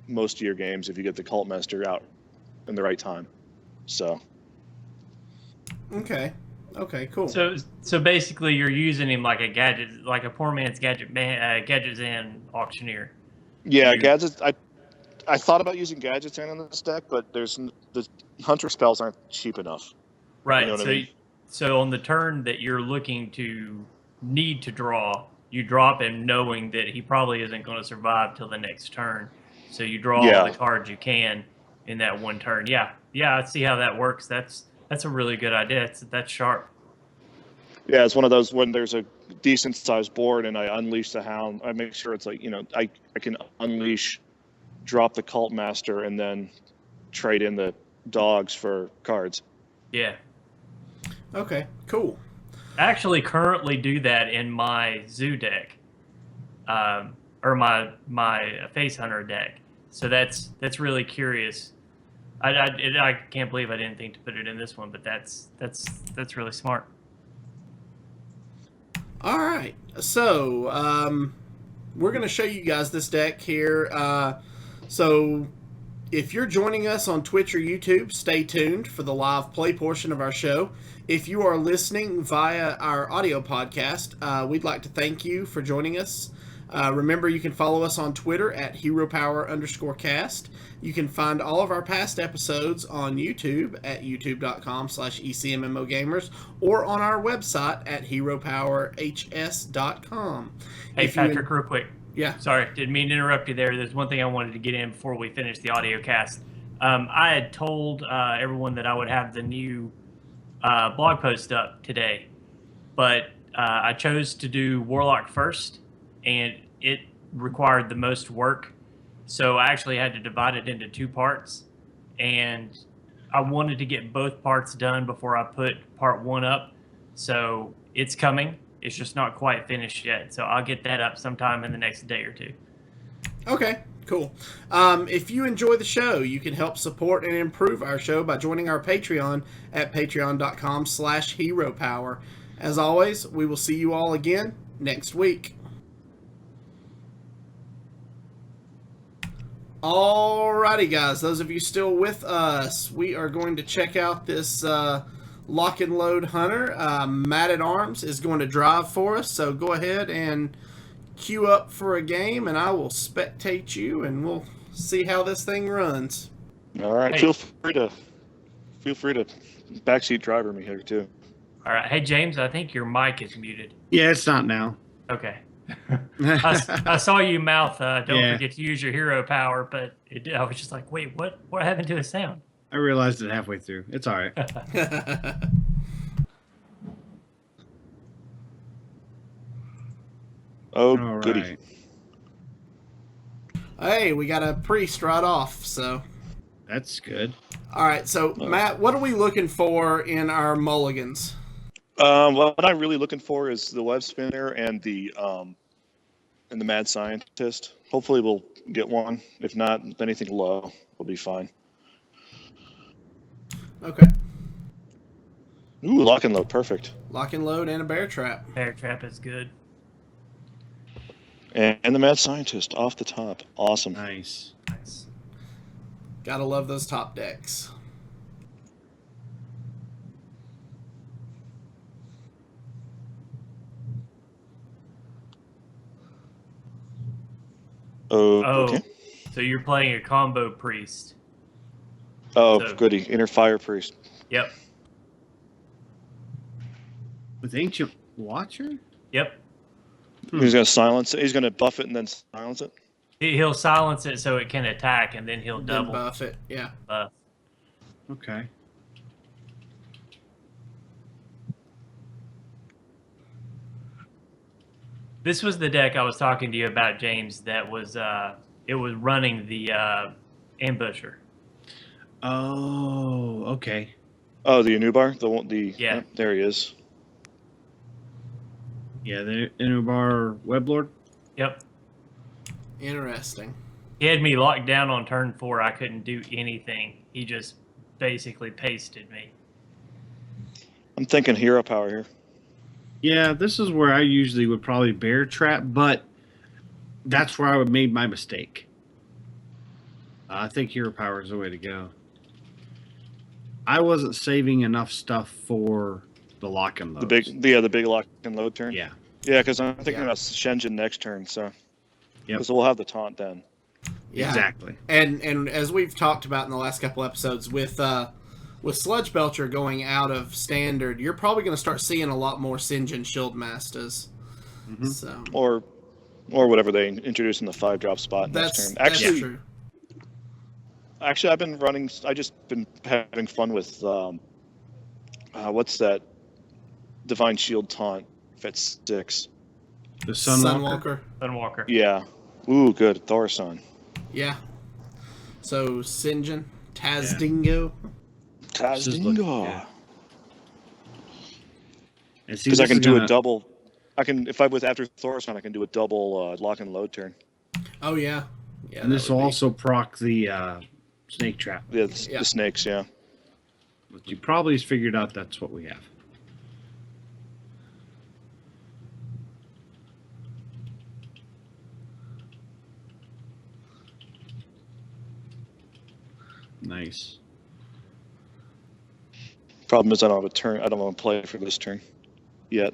most of your games if you get the Cult Master out in the right time. So. Okay, cool. So basically, you're using him like a gadget, like a poor man's gadgets and auctioneer. Yeah, gadgets. I thought about using gadgets in this deck, but the hunter spells aren't cheap enough. Right. You know what I mean? So on the turn that you're looking to need to draw, you drop him knowing that he probably isn't going to survive till the next turn. So you draw all the cards you can in that one turn. Yeah, I see how that works. That's a really good idea. That's sharp. Yeah, it's one of those when there's a decent sized board and I unleash the hound, I make sure it's like, I can unleash, drop the Cult Master, and then trade in the dogs for cards. Yeah. Okay, cool. I actually currently do that in my zoo deck, or my face hunter deck. So that's really curious. I can't believe I didn't think to put it in this one, but that's really smart. All right. So, we're going to show you guys this deck here. So, if you're joining us on Twitch or YouTube, stay tuned for the live play portion of our show. If you are listening via our audio podcast, we'd like to thank you for joining us. Remember, you can follow us on Twitter at HeroPower_cast. You can find all of our past episodes on YouTube at youtube.com/ECMMOGamers or on our website at HeroPowerHS.com. Hey, Patrick, real quick. Yeah. Sorry, didn't mean to interrupt you there. There's one thing I wanted to get in before we finish the audio cast. I had told everyone that I would have the new blog post up today, but I chose to do Warlock first, and it required the most work. So I actually had to divide it into 2 parts, and I wanted to get both parts done before I put part 1 up. So it's coming. It's just not quite finished yet. So I'll get that up sometime in the next day or 2. Okay, cool. If you enjoy the show, you can help support and improve our show by joining our Patreon at patreon.com/HeroPower. As always, we will see you all again next week. Alrighty, guys. Those of you still with us, we are going to check out this Lock and Load Hunter. Mattatarms is going to drive for us, so go ahead and queue up for a game, and I will spectate you, and we'll see how this thing runs. All right, Hey. feel free to backseat driver me here too. All right. Hey, James, I think your mic is muted. Yeah, it's not now. Okay. I saw you mouth, don't Yeah. forget to use your hero power, but I was just like, wait, what happened to his sound? I realized it halfway through. It's all right. Oh, All goody. right. Hey, we got a priest right off, so. That's good. All right, so Matt, what are we looking for in our mulligans? What I'm really looking for is the web spinner and the mad scientist. Hopefully we'll get one. If not, anything low will be fine. Okay. Ooh, lock and load, perfect. Lock and load and a bear trap. Bear trap is good. And the mad scientist off the top. Awesome. Nice. Nice. Gotta love those top decks. Oh, Oh, okay. so you're playing a combo priest. Oh, So- goody. Inner fire priest. Yep. With Ancient Watcher? Yep. He's going to silence it. He's going to buff it and then silence it. He'll silence it so it can attack, and then he'll Then double buff it. Yeah. buff. Okay. This was the deck I was talking to you about, James. That was it was running the ambusher. Oh, okay. Oh, the Anubar? The Yeah. there he is. Yeah, the Inubar Weblord. Yep. Interesting. He had me locked down on turn 4. I couldn't do anything. He just basically pasted me. I'm thinking hero power here. Yeah, this is where I usually would probably bear trap, but that's where I would made my mistake. I think hero power is the way to go. I wasn't saving enough stuff for the lock and load. The big lock and load turn. Yeah. Yeah, because I'm thinking Yeah. about Shenzhen next turn, so. Yep. So we'll have the taunt then. Yeah. Exactly. And as we've talked about in the last couple episodes, with Sludge Belcher going out of standard, you're probably going to start seeing a lot more Sinjin Shield Masters. Mhm. So Or whatever they introduce in the 5-drop spot next turn. that's Actually, true. I just been having fun with what's that Divine Shield taunt if it's 6. The Sunwalker. Sunwalker. Yeah. Ooh, good. Thorson. Yeah. So Sinjin, Tazdingo. This is looking good. And see, Because I this can is do gonna- a double. after Thorson, I can do a double lock and load turn. Oh yeah. Yeah. And that this would will be- also proc the snake trap. The Yeah. snakes, yeah. But you probably figured out that's what we have. Nice. Problem is, I don't have a turn. I don't want to play for this turn yet.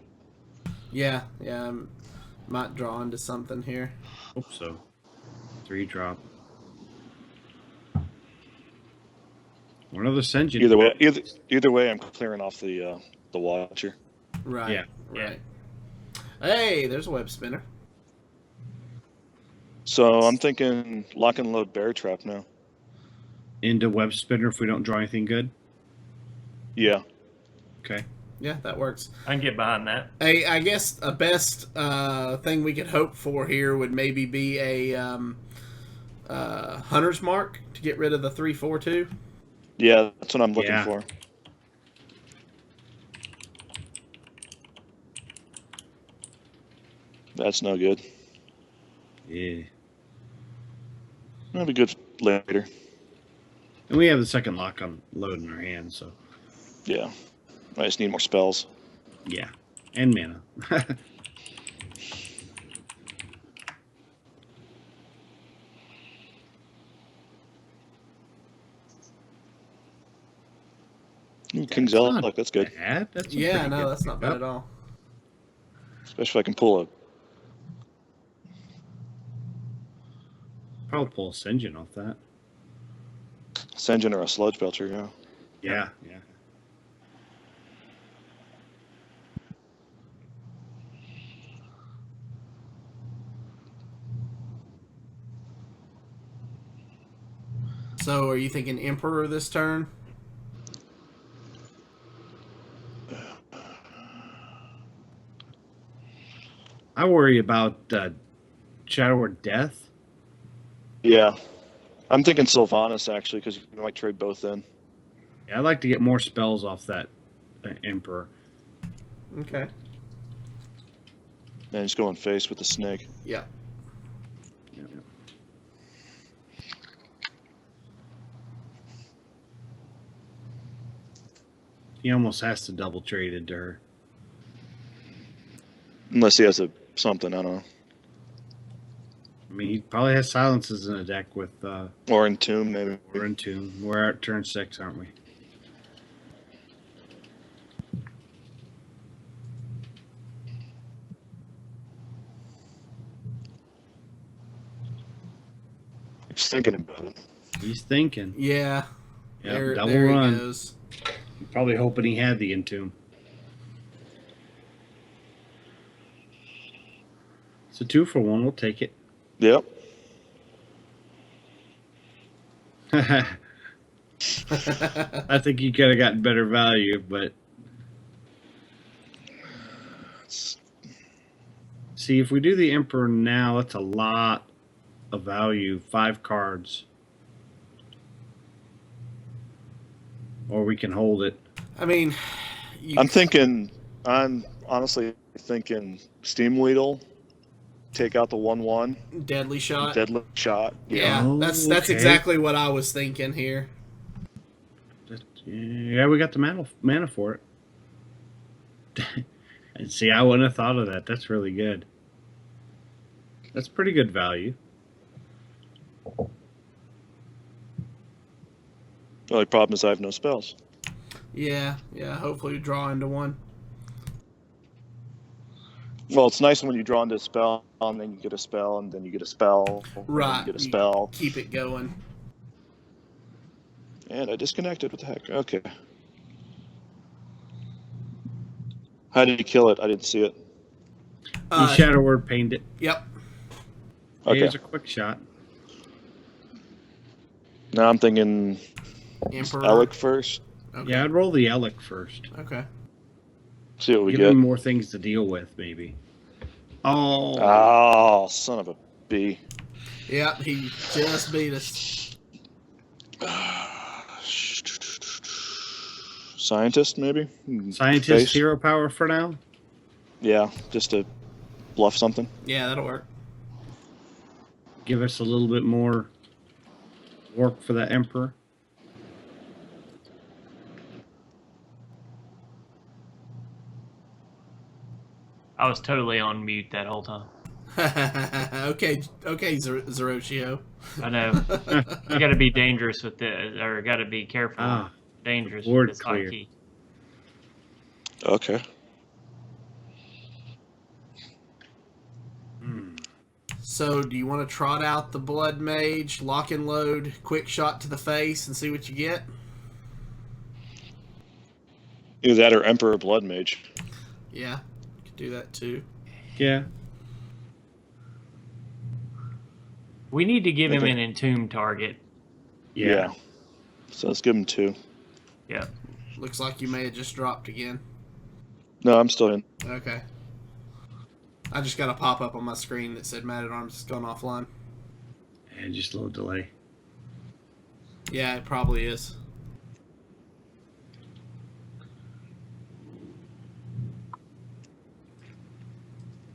Yeah, I might draw into something here. Hope so. 3 drop. One other Senjin. Either way, I'm clearing off the Watcher. Right. Yeah. Right. Hey, there's a web spinner. So I'm thinking lock and load Bear Trap now. Into web spinner if we don't draw anything good. Yeah. Okay. Yeah, that works. I can get behind that. I guess a best thing we could hope for here would maybe be a Hunter's Mark to get rid of the 3/4/2. Yeah, that's what I'm looking for. That's no good. Yeah. That'll be good later. And we have the second lock on load in our hand, so Yeah. I just need more spells. yeah. And mana. Ooh, King's That's Elk, not that's good. bad. That's a Yeah, pretty no, good that's not bad pickup. at all. Especially if I can pull a... Probably pull a Senjin off that. Senjin or a Sludge Belcher, yeah. Yeah, yeah. So, are you thinking Emperor this turn? I worry about Shadow or Death. Yeah. I'm thinking Sylvanas, actually, because you might trade both in. Yeah, I'd like to get more spells off that Emperor. Okay. And just going face with the snake. Yeah. Yeah. He almost has to double trade into her. Unless he has something, I don't know. I mean, he probably has silences in a deck with Or Entomb, maybe. we're in tune. We're at turn 6, aren't we? Just thinking about it. He's thinking. Yeah. Yeah, There, double there run. he goes. Probably hoping he had the Entomb. It's a 2-for-1. We'll take it. Yep. I think you could have gotten better value, but see, if we do the Emperor now, that's a lot of value. 5 cards. Or we can hold it. I mean, I'm honestly thinking Steam Weedle, take out the 1/1, deadly shot. deadly shot. Yeah, Oh, that's okay. exactly what I was thinking here. Yeah, we got the mana for it. And see, I wouldn't have thought of that. That's really good. That's pretty good value. The only problem is I have no spells. Yeah. Hopefully, we draw into one. Well, it's nice when you draw into a spell, and then you get a spell, and then you get a spell, and then Right. you get a spell. Keep it going. And I disconnected. What the heck? Okay. How did you kill it? I didn't see it. He Shadow Word pained it. Yep. Okay. Here's a quick shot. Now I'm thinking Emperor. Alec first. Okay. Yeah, I'd roll the Elec first. Okay. See what we Give get. him more things to deal with, maybe. Oh. Oh, son of a bee. Yep. He just beat us. Scientist, maybe? Scientist Face? hero power for now. Yeah, just to bluff something. Yeah, that'll work. Give us a little bit more work for the Emperor. I was totally on mute that whole time. okay, Zeroshio. I know. You got to be dangerous with this, or got to be careful. Ah, Dangerous board with this clear. hotkey. Okay. So, do you want to trot out the Blood Mage, lock and load, quick shot to the face, and see what you get? Either that or Emperor Blood Mage. Yeah, you could do that too. Yeah. We need to give him Okay. an entomb target. Yeah. So let's give him 2. Yeah. Looks like you may have just dropped again. No, I'm still in. Okay. I just got a pop-up on my screen that said Mattatarms has gone offline. And just a little delay. Yeah, it probably is.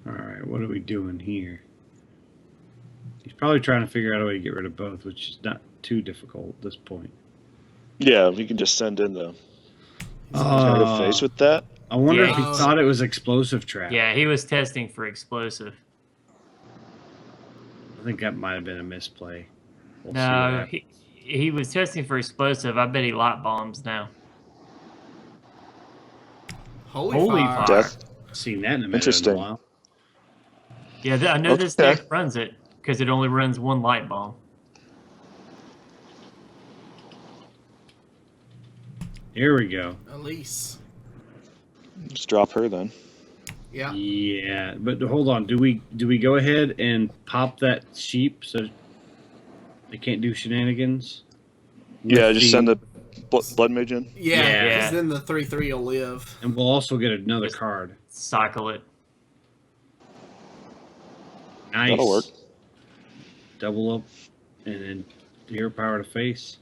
Alright, what are we doing here? He's probably trying to figure out a way to get rid of both, which is not too difficult at this point. Yeah, we can just send in the alternative face with that. I wonder Yeah. if he thought it was explosive trap. Yeah, he was testing for explosive. I think that might have been a misplay. We'll see what No, happens. he was testing for explosive. I bet he light bombs now. Holy fire. Death. Seen that in a minute Interesting. in a while. Yeah, I know this Okay. deck runs it because it only runs one light bomb. Here we go. Elise. Just drop her then. Yeah. Yeah, but hold on. Do we go ahead and pop that sheep so they can't do shenanigans? Yeah, With just send the Blood Mage in. Yeah, Yeah. because then the 3/3 will live. And we'll also get another card. Cycle it. Nice. That'll work. Double up, and then hero power to face.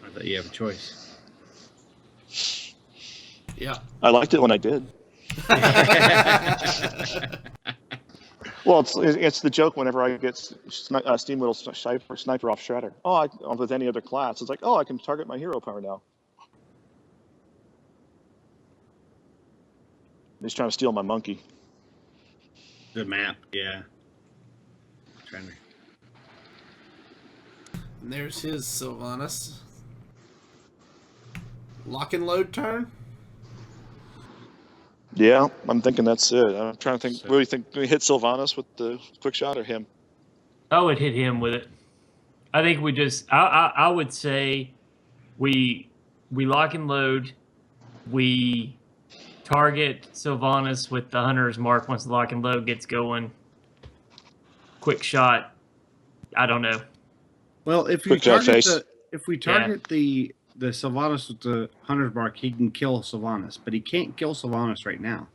I thought you have a choice. Yeah. I liked it when I did. Well, it's the joke whenever I get Steam Little Sniper off Shredder. With any other class, it's like, I can target my hero power now. He's trying to steal my monkey. The map, yeah. Trying to. And there's his Sylvanas. Lock and load turn? Yeah, I'm thinking that's it. I'm trying to think. What do you think? Do we hit Sylvanas with the quick shot or him? I would hit him with it. I think we just. I would say we lock and load. We target Sylvanas with the Hunter's Mark once the lock and load gets going. Quick shot. I don't know. Well, if you Quick shot target face. if we target the Sylvanas with the Hunter's Mark, he can kill Sylvanas, but he can't kill Sylvanas right now.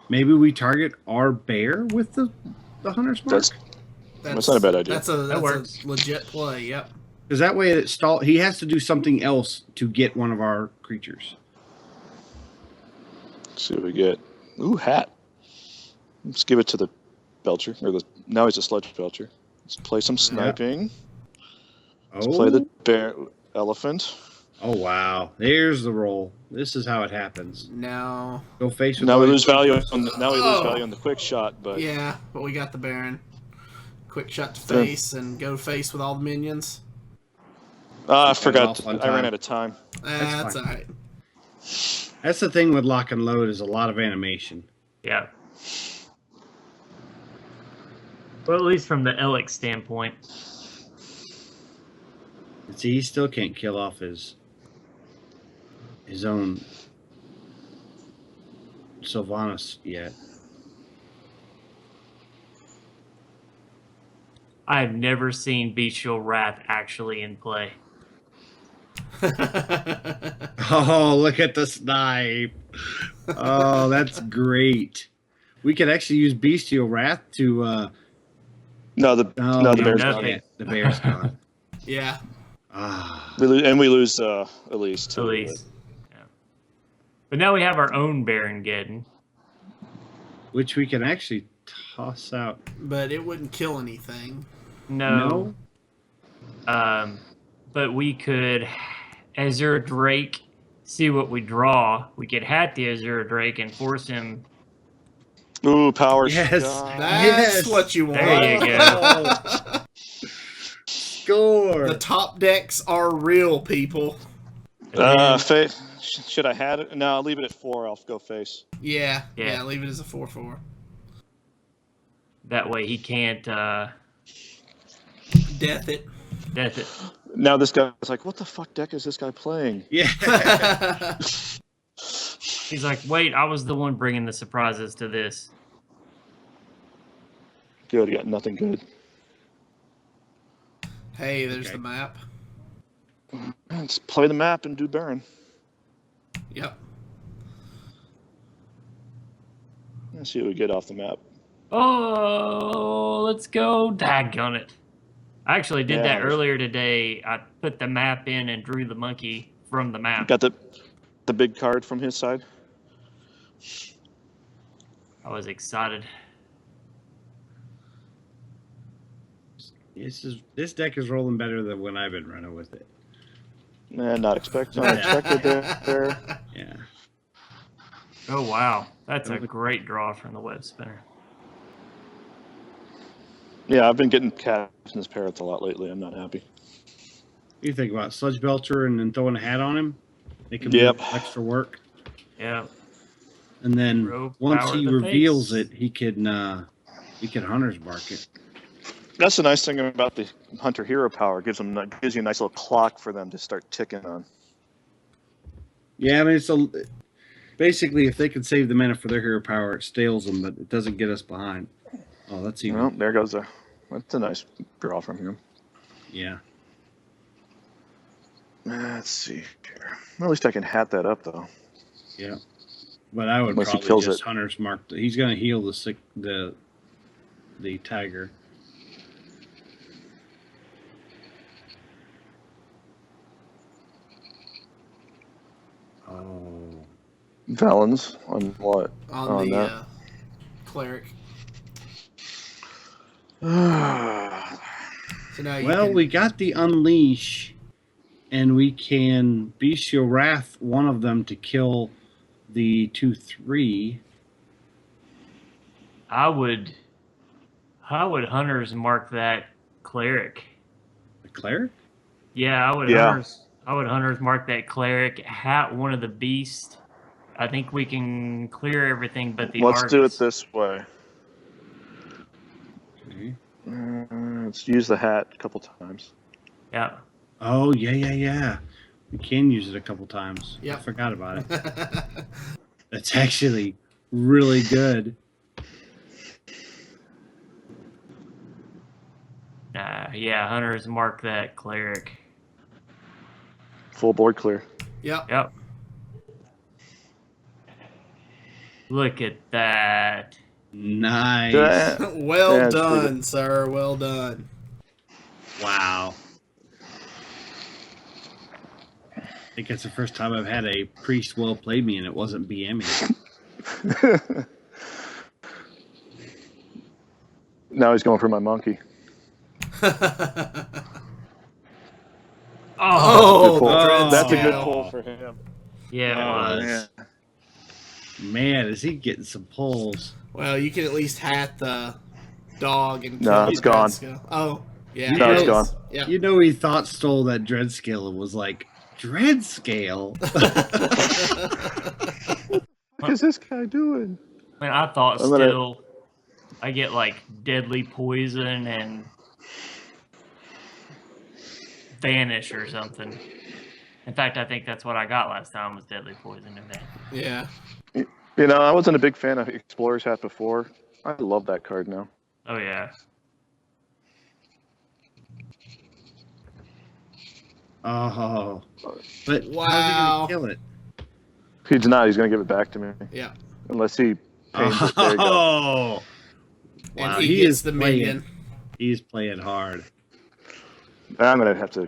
Maybe we target our bear with the Hunter's Mark, That's not a bad idea. That's a works. legit play, yep. because that way it stall. He has to do something else to get one of our creatures. Let's see what we get. Ooh, hat. Let's give it to the Belcher. Now he's a Sludge Belcher. Let's play some sniping. Let's play the bear elephant. Oh wow! There's the roll. This is how it happens. Now, Go face with. Now we all lose your value. creatures. Now we lose value on the quick shot, but yeah, but we got the Baron. Quick shot to face and go face with all the minions. I forgot. off on I ran time. out of time. That's fine. alright. That's the thing with lock and load is a lot of animation. Yeah. Well, at least from the Elix standpoint. See, he still can't kill off his own Sylvanas yet. I have never seen Bestial Wrath actually in play. Oh, look at the snipe. Oh, that's great. We could actually use Bestial Wrath to No, the oh, bear's no, gone. nothing. the bear's gone. Yeah. Ah. We lose Elise too. Elise. Yeah. But now we have our own Baron-geddon. Which we can actually toss out. But it wouldn't kill anything. No. But we could Azure Drake, see what we draw. We could hat the Azure Drake and force him Ooh, power Yes. shot. That's Yes. what you want. There you go. Score. The top decks are real, people. Face. Should I had it? No, I'll leave it at 4. I'll go face. Yeah, Yeah. leave it as a 4/4. That way he can't Death it. death it. Now this guy's like, what the fuck deck is this guy playing? Yeah. He's like, wait, I was the one bringing the surprises to this. Good, got nothing good. Hey, there's Okay. the map. Let's play the map and do Baron. Yep. Let's see what we get off the map. Oh, let's go. Daggone it. I actually did that Yeah. earlier today. I put the map in and drew the monkey from the map. Got the big card from his side. I was excited. This deck is rolling better than when I've been running with it. Not expected there. Yeah. Oh, wow. That's a great draw from the web spinner. Yeah, I've been getting Captain's Parrots a lot lately. I'm not happy. You think about Sludge Belcher and then throwing a hat on him? They can Yep. do extra work. Yeah. And then Rogue once power he the reveals face. it, he can Hunter's Bark it. That's the nice thing about the Hunter Hero Power. Gives you a nice little clock for them to start ticking on. Yeah, I mean basically if they can save the mana for their hero power, it stales them, but it doesn't get us behind. Oh, that's even. Well, there goes that's a nice draw from him. Yeah. Let's see here. Well, at least I can hat that up though. Yeah. But I would Unless he probably kills just it. Hunter's Mark. He's going to heal the tiger. Oh. Valens on what? On the that. cleric. So now Well, can, we got the Unleash, and we can Bestial Wrath one of them to kill the 2/3. How would hunters mark that cleric? The cleric? Yeah, I would hunters mark that cleric, hat one of the beasts. I think we can clear everything but the Let's do it Argus. this way. Okay. Let's use the hat a couple times. Yeah. Oh, yeah. We can use it a couple times. Yep. I forgot about it. That's actually really good. Yeah, hunters mark that cleric. Full board clear. Yep. Yep. Look at that. Nice. Well Yeah, it's pretty done, sir. Well done. Wow. I think that's the first time I've had a priest well played me and it wasn't BMing. Now he's going for my monkey. Oh, Good pull. Dread That's a good Scale. pull for him. yeah, it Oh, was. Yeah. Man, is he getting some pulls? Well, you can at least hat the dog and No, kill it's the gone. Dreadscale. Oh, yeah. No, it it's is. gone. Yeah. You know, he thought stole that dread scale and was like, dread scale? What is this guy doing? I mean, I thought I'm gonna- still I get like deadly poison and vanish or something. In fact, I think that's what I got last time was deadly poison and vanish. Yeah. You know, I wasn't a big fan of Explorer's Hat before. I love that card now. Oh yeah. Oh. But Wow. how's he going to kill it? He's not. He's going to give it back to me. Yeah. Unless he pains it. There you go. Oh. And Wow, he he gets is the playing. minion. He's playing hard. I'm going to have to.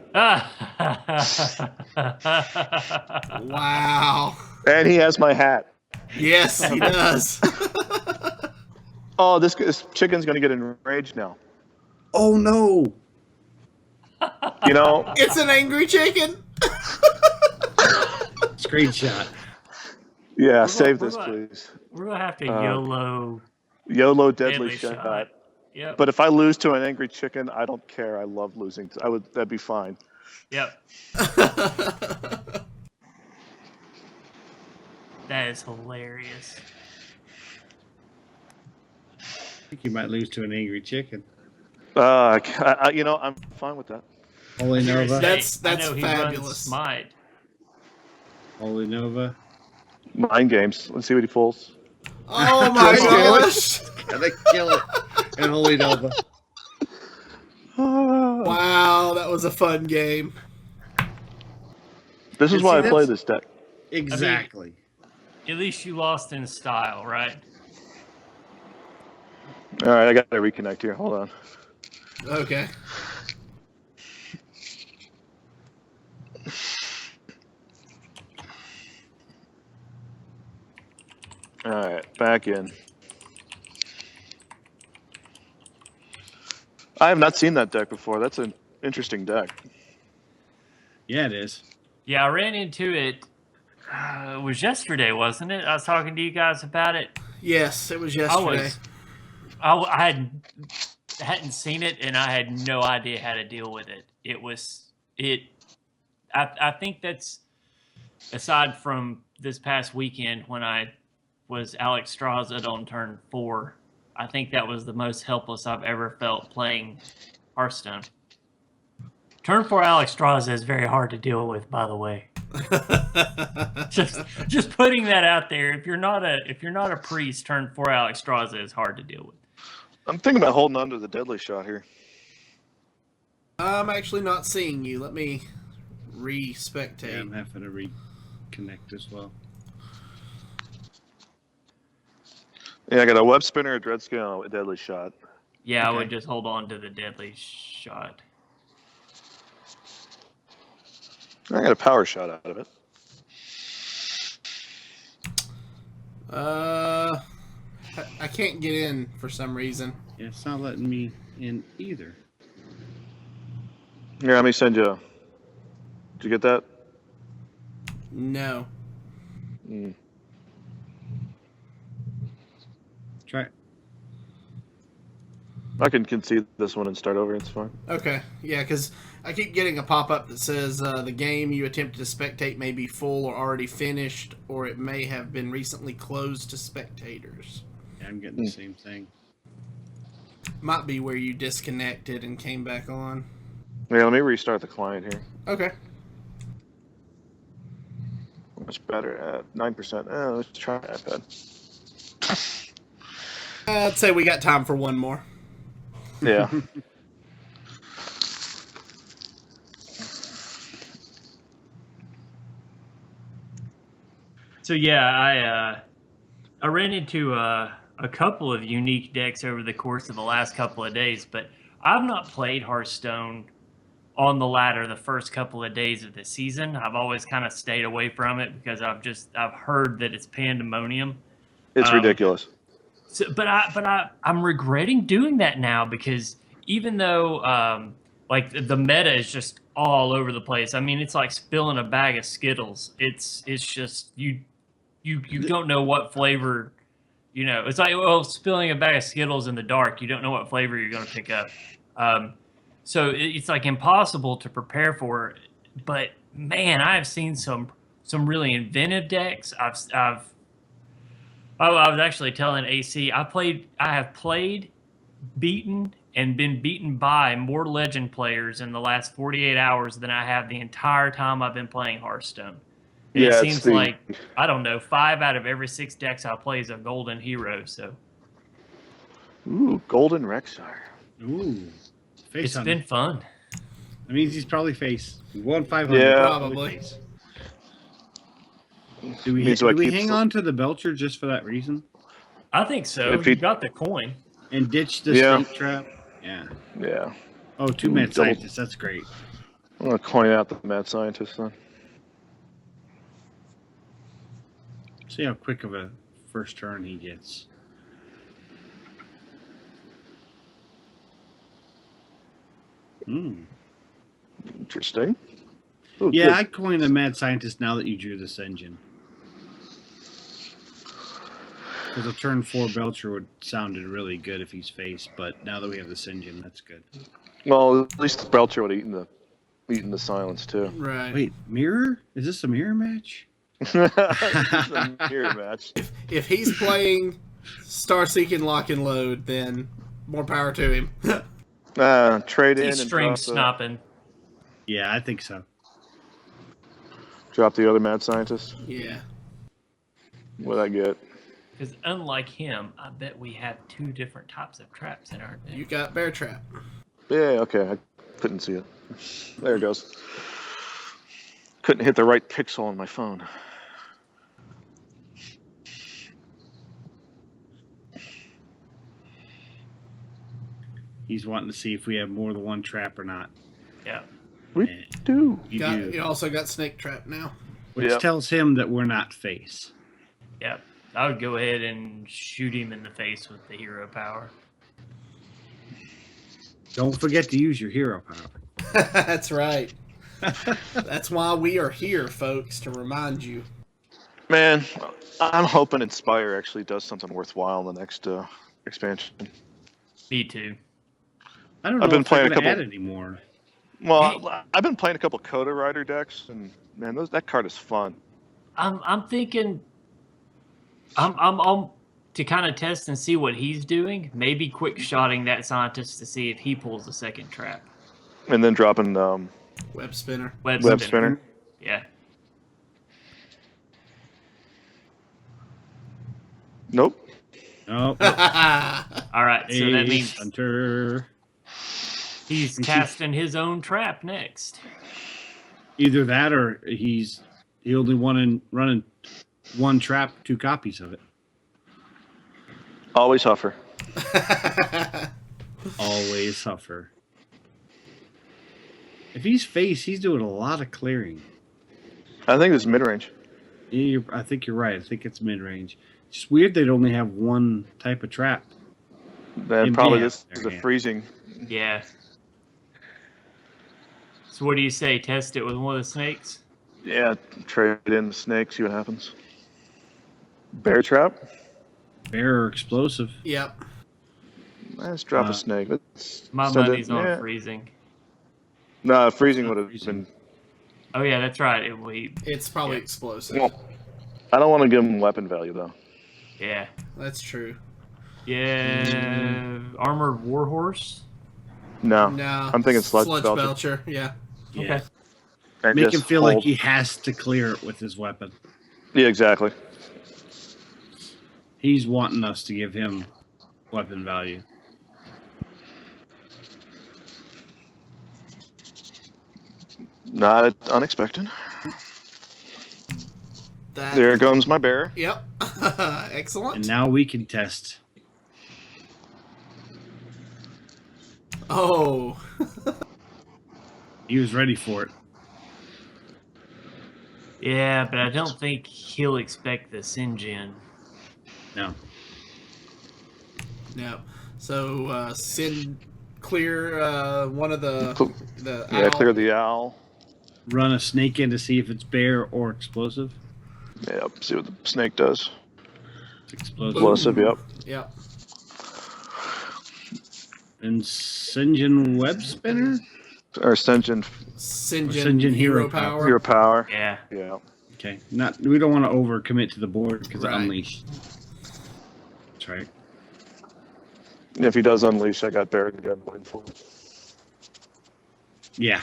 Wow. And he has my hat. Yes, he does. Oh, this chicken's going to get enraged now. Oh, no. You know, It's an angry chicken. Screenshot. yeah, We're save gonna- this, we're gonna- please. We're gonna have to YOLO YOLO deadly shot. Yep. But if I lose to an angry chicken, I don't care. I love losing. That'd be fine. Yep. That is hilarious. I think you might lose to an angry chicken. I'm fine with that. Holy Nova. That's I know he runs fabulous. Smite. Holy Nova. Mind games. Let's see what he pulls. Oh my gosh! Gotta kill it. And Holy Nova. Wow, that was a fun game. This is See, why I play that's- this deck. Exactly. At least you lost in style, right? All right, I got to reconnect here. Hold on. Okay. All right, back in. I have not seen that deck before. That's an interesting deck. Yeah, it is. Yeah, I ran into it. It was yesterday, wasn't it? I was talking to you guys about it. Yes, it was yesterday. I hadn't seen it, and I had no idea how to deal with it. I think that's, aside from this past weekend when I was Alex Straza on turn 4, I think that was the most helpless I've ever felt playing Hearthstone. Turn 4 Alex Straza is very hard to deal with, by the way. just putting that out there. If you're not a priest, turn 4 Alex Straza is hard to deal with. I'm thinking about holding on to the deadly shot here. I'm actually not seeing you. Let me Yeah, re-spectate. I'm having to reconnect as well. Yeah, I got a web spinner, a dread scale, and a deadly shot. Yeah, I Okay. would just hold on to the deadly shot. I got a power shot out of it. I can't get in for some reason. Yeah, it's not letting me in either. Here, let me send you. Did you get that? No. Try. I can concede this one and start over. It's fine. Okay. Yeah, because I keep getting a pop-up that says the game you attempted to spectate may be full or already finished, or it may have been recently closed to spectators. Yeah, I'm getting the same thing. Might be where you disconnected and came back on. Yeah, let me restart the client here. Okay. Much better at 9%. Let's try iPad. I'd say we got time for one more. Yeah. So yeah, I ran into a couple of unique decks over the course of the last couple of days, but I've not played Hearthstone on the ladder the first couple of days of the season. I've always kind of stayed away from it because I've heard that it's pandemonium. It's ridiculous. So, but I'm regretting doing that now because even though like the meta is just all over the place. I mean, it's like spilling a bag of Skittles. It's just you don't know what flavor. You know, it's like spilling a bag of Skittles in the dark. You don't know what flavor you're going to pick up. So it's like impossible to prepare for it. But man, I have seen some really inventive decks. I was actually telling AC I have played, beaten, and been beaten by more Legend players in the last 48 hours than I have the entire time I've been playing Hearthstone. And Yeah, it it's seems the- like, I don't know, 5 out of every 6 decks I play is a golden hero. So Ooh, Golden Rexar. Ooh. Face it's on been fun. That means he's probably face. He won 500. Yeah. Probably. Face. Do we, Means what do we keeps hang the- on to the Belcher just for that reason? I think so. If You he- got the coin. And ditch the Yeah. state trap? Yeah. Yeah. Oh, 2 mad Double- scientists. That's great. I'm going to coin out the mad scientist then. See how quick of a first turn he gets. Interesting. Ooh, Yeah, good. I'd coin the mad scientist now that you drew this engine. Because a turn 4 Belcher would sounded really good if he's face, but now that we have the Sinjin, that's good. Well, at least the Belcher would have eaten the silence too. Right. Wait, mirror? Is this a mirror match? It's a mirror match. If he's playing Starseekin Lock and Load, then more power to him. Trade in He's and stream drop snopping. Yeah, I think so. the other mad scientist. Yeah. What'd I get? Because unlike him, I bet we have 2 different types of traps in our deck. You got Bear Trap. Yeah, okay. I couldn't see it. There it goes. Couldn't hit the right pixel on my phone. He's wanting to see if we have more than one trap or not. Yeah. We Eh, do. You Got, do. you also got Snake Trap now. Which Yep. tells him that we're not face. Yeah. I would go ahead and shoot him in the face with the hero power. Don't forget to use your hero power. That's right. That's why we are here, folks, to remind you. Man, I'm hoping Inspire actually does something worthwhile in the next expansion. Me too. I don't know I've been if they're playing a gonna couple- add anymore. Well, I've been playing a couple Coda Rider decks, and man, that card is fun. I'm thinking I'm to kind of test and see what he's doing. Maybe quick shotting that scientist to see if he pulls a second trap. And then dropping Web Spinner. Web Spinner. Yeah. Nope. Oh, All right. So that Ace means Hunter. he's casting his own trap next. Either that or he only running one trap, 2 copies of it. Always Huffer. Always suffer. If he's face, he's doing a lot of clearing. I think it's mid range. Yeah, I think you're right. I think it's mid range. It's just weird they'd only have one type of trap. Then And probably yeah, this is there a you go. freezing. Yeah. So what do you say? Test it with one of the snakes? Yeah, trade in the snake, see what happens. Bear trap. Bear or explosive. Yep. Let's drop Uh, a snake. Let's My send it- money's on yeah. freezing. No, freezing would have Freezing. been. Oh yeah, that's right. We It's probably Yeah. explosive. Well, I don't want to give him weapon value though. yeah. That's true. Yeah, armored warhorse. No, No. I'm thinking Sludge Belcher. Belcher. Yeah. Yeah. Okay. And Make just him feel like hold- he has to clear it with his weapon. Yeah, exactly. He's wanting us to give him weapon value. Not unexpected. That. There comes my bear. Yep. Excellent. And now we can test. Oh. He was ready for it. Yeah, but I don't think he'll expect the Sinjin. No. No. So send clear one of the Yeah, owl. clear the owl. Run a snake in to see if it's bear or explosive. Yep, see what the snake does. It's explosive. Explosive, yep. Yep. And Sinjin web spinner? Or Ascension Sinjin Hero hero power. Hero Power. Yeah. Yeah. Okay. We don't want to overcommit to the board because Right. of Unleash. That's right. If he does unleash, I got bear again waiting for him. Yeah.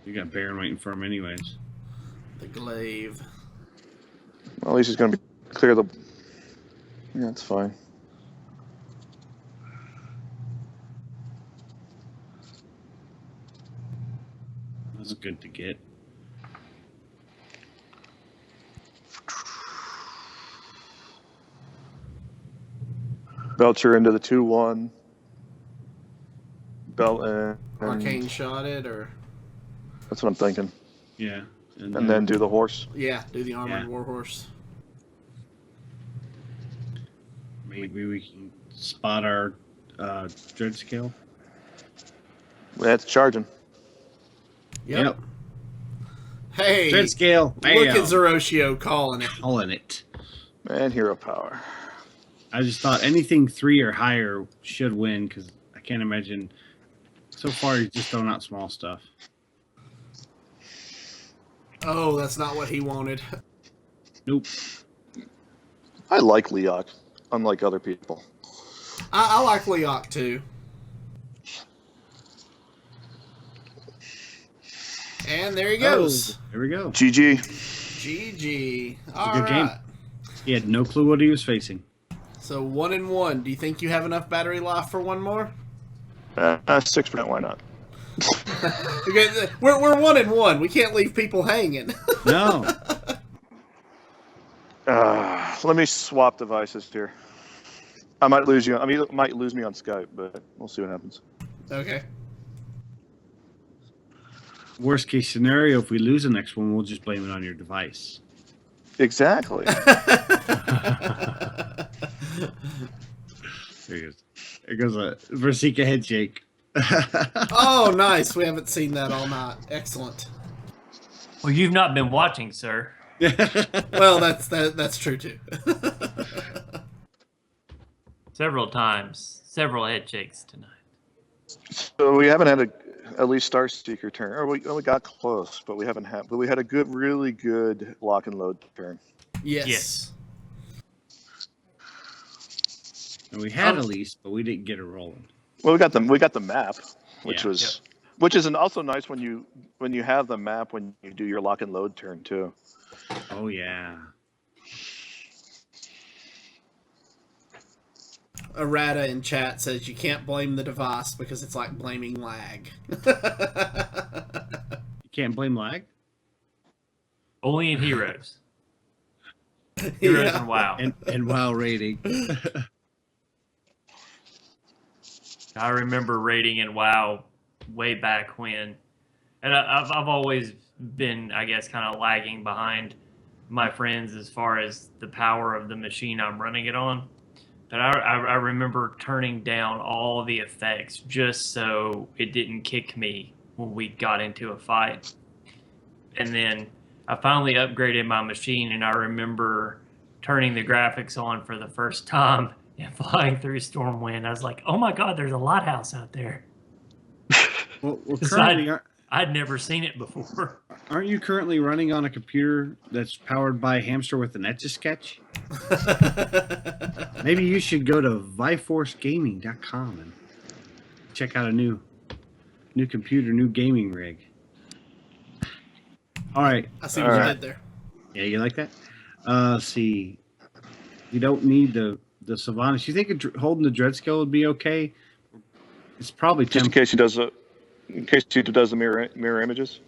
You got Baron waiting for him anyways. The glaive. Well, at least he's gonna be clear the. Yeah, it's fine. That's good to get. Belcher into the 2/1. Belt and Arcane shot it, or that's what I'm thinking. Yeah. And then do the horse. yeah, do the armored Yeah. warhorse. maybe we can spot our dread scale. That's charging. Yep. Hey, Dread scale. look at Bam. Zeroshio calling it. Calling it. And hero power. I just thought anything 3 or higher should win because I can't imagine. So far, he's just throwing out small stuff. Oh, that's not what he wanted. Nope. I like Leok, unlike other people. I like Leok too. And there he goes. Oh, there we go. GG. GG. All good game. right. He had no clue what he was facing. So 1-1. Do you think you have enough battery life for one more? 6%, why not? Okay, we're 1-1. We can't leave people hanging. No. Let me swap devices here. I might lose you. I mean, it might lose me on Skype, but we'll see what happens. Okay. Worst case scenario, if we lose the next one, we'll just blame it on your device. Exactly. There he goes. There goes a Versika head shake. Oh, nice. We haven't seen that all night. Excellent. Well, you've not been watching, sir. Well, that's true too. Several times, several head shakes tonight. So we haven't had at least Starseeker turn, or we got close, but we haven't had. But we had a really good lock and load turn. Yes. And we had at least, but we didn't get it rolling. Well, we got the map, which Yeah. was which is also nice when you have the map when you do your lock and load turn too. Oh yeah. Errata in chat says you can't blame the device because it's like blaming lag. You can't blame lag. Only in Heroes. Heroes Yeah. and WoW. And WoW rating. I remember rating in WoW way back when, and I've always been, I guess, kind of lagging behind my friends as far as the power of the machine I'm running it on. But I remember turning down all the effects just so it didn't kick me when we got into a fight. And then I finally upgraded my machine, and I remember turning the graphics on for the first time and flying through Stormwind. I was like, oh my God, there's a lighthouse out there. Well, Because currently, I'd never seen it before. aren't you currently running on a computer that's powered by a hamster with an Etch-a-Sketch? Maybe you should go to viforcegaming.com and check out a new computer, new gaming rig. All right. I see what you did there. Yeah, you like that? Let's see. You don't need the Sylvanas. You think holding the Dreadscale would be okay? It's probably Just in case he does the mirror images.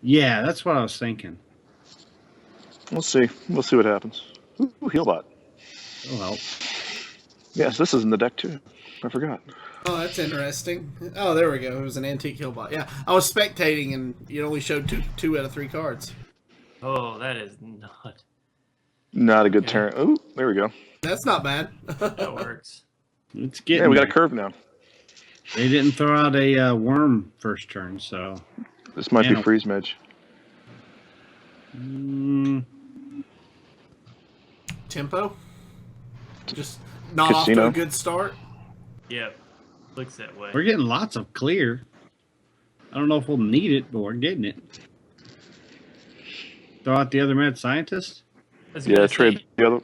Yeah, that's what I was thinking. We'll see. We'll see what happens. Ooh, Healbot. It'll help. Yes, this is in the deck too. I forgot. Oh, that's interesting. Oh, there we go. It was an antique killbot. Yeah, I was spectating, and it only showed two out of 3 cards. Oh, that is Not a good turn. Ooh, there we go. That's not bad. that works. It's getting. Yeah, we got a there. curve now. They didn't throw out a worm first turn, so. This might be Man, freeze mage. Tempo. Just not off to Casino. a good start. Yep. Looks that way. We're getting lots of clear. I don't know if we'll need it, but we're getting it. Throw out the other mad scientist? I was Yeah, gonna trade say, the other.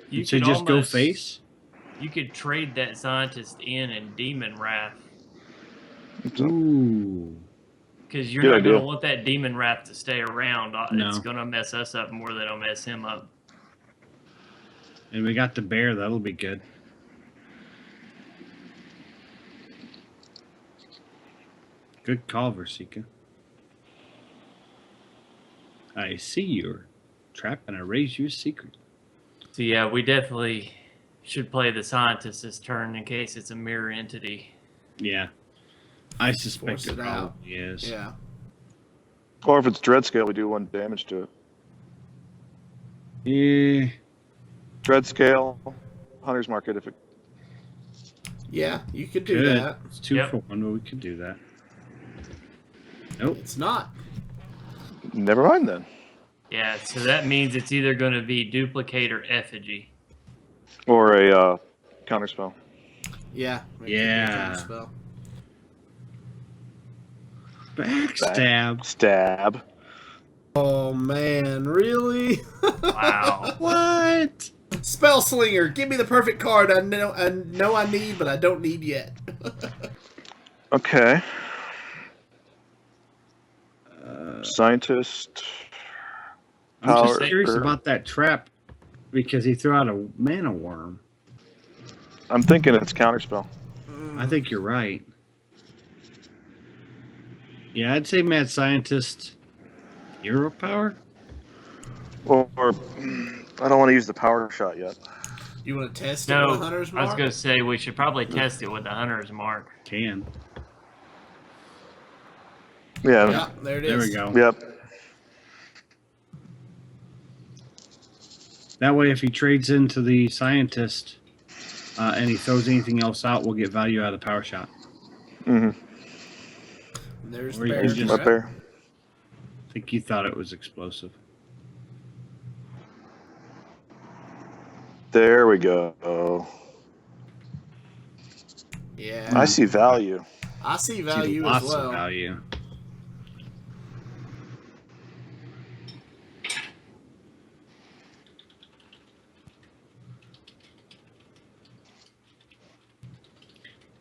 You So could just go almost- face? You could trade that scientist in Demon Wrath, Ooh. because you're Good not idea. going to want that Demon Wrath to stay around. No. It's going to mess us up more than it'll mess him up. And we got the bear. That'll be good. Good call, Versika. I see your trap and I raise your secret. So yeah, we definitely should play the scientist this turn in case it's a mirror entity. Yeah. I suspect Force it it out. probably is. Yeah. Or if it's dread scale, we do 1 damage to it. Yeah. Dread scale, hunter's market. If it Yeah, you could do Good. that. It's 2 Yep. for 1, but we could do that. Nope. It's not. never mind then. Yeah, so that means it's either going to be duplicate or effigy. Or a counterspell. Yeah. Maybe Yeah. spell. Backstab. Stab. Oh man, really? Wow. What? Spell Slinger, give me the perfect card I know I need, but I don't need yet. Okay. Scientist. I'm just Power- curious about that trap because he threw out a mana worm. I'm thinking it's counterspell. I think you're right. Yeah, I'd say Mad Scientist hero power. Or I don't want to use the power shot yet. You want to test it No, with a Hunter's I Mark? was going to say we should probably test it with the Hunter's Mark. Can. Yeah. Yeah, there it is. There we go. Yep. That way, if he trades into the Scientist and he throws anything else out, we'll get value out of the power shot. Mm-hmm. There's Or the you bear. can just- Up there. I think he thought it was explosive. There we go. Yeah. I see value. I see See value lots as well. of value.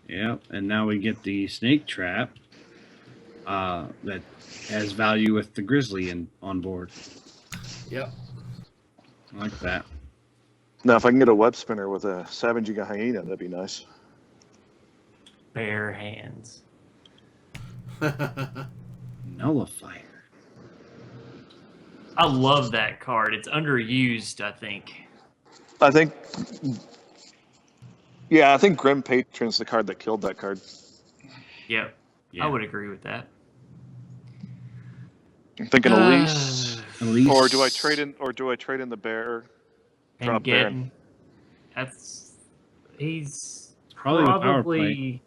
Yep, and now we get the snake trap that has value with the grizzly on board. Yep. I like that. Now, if I can get a web spinner with a Savaging Hyena, that'd be nice. Bare hands. Nullifier. I love that card. It's underused, I think. I think. Yeah, I think Grim Patron's the card that killed that card. Yep. Yeah. I would agree with that. I'm thinking Elise. Elise. Or do I trade in? Or do I trade in the bear? And Drop getting he's Probably the power play. probably,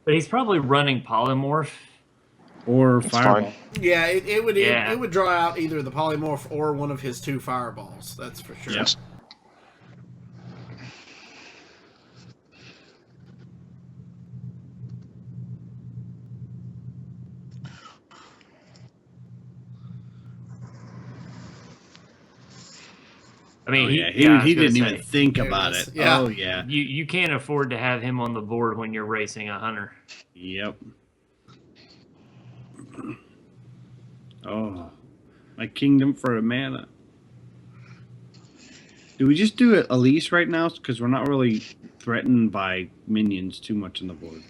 but he's probably running polymorph. Or It's fireball. fine. Yeah, it would Yeah. it would draw out either the polymorph or one of his 2 fireballs. That's for sure. Yep. I mean, Oh, yeah. I He was gonna didn't even say, think There it about is. it. Yeah. Oh, yeah. You can't afford to have him on the board when you're racing a hunter. Yep. Oh, my kingdom for a mana. Do we just do it Elise right now? Because we're not really threatened by minions too much on the board.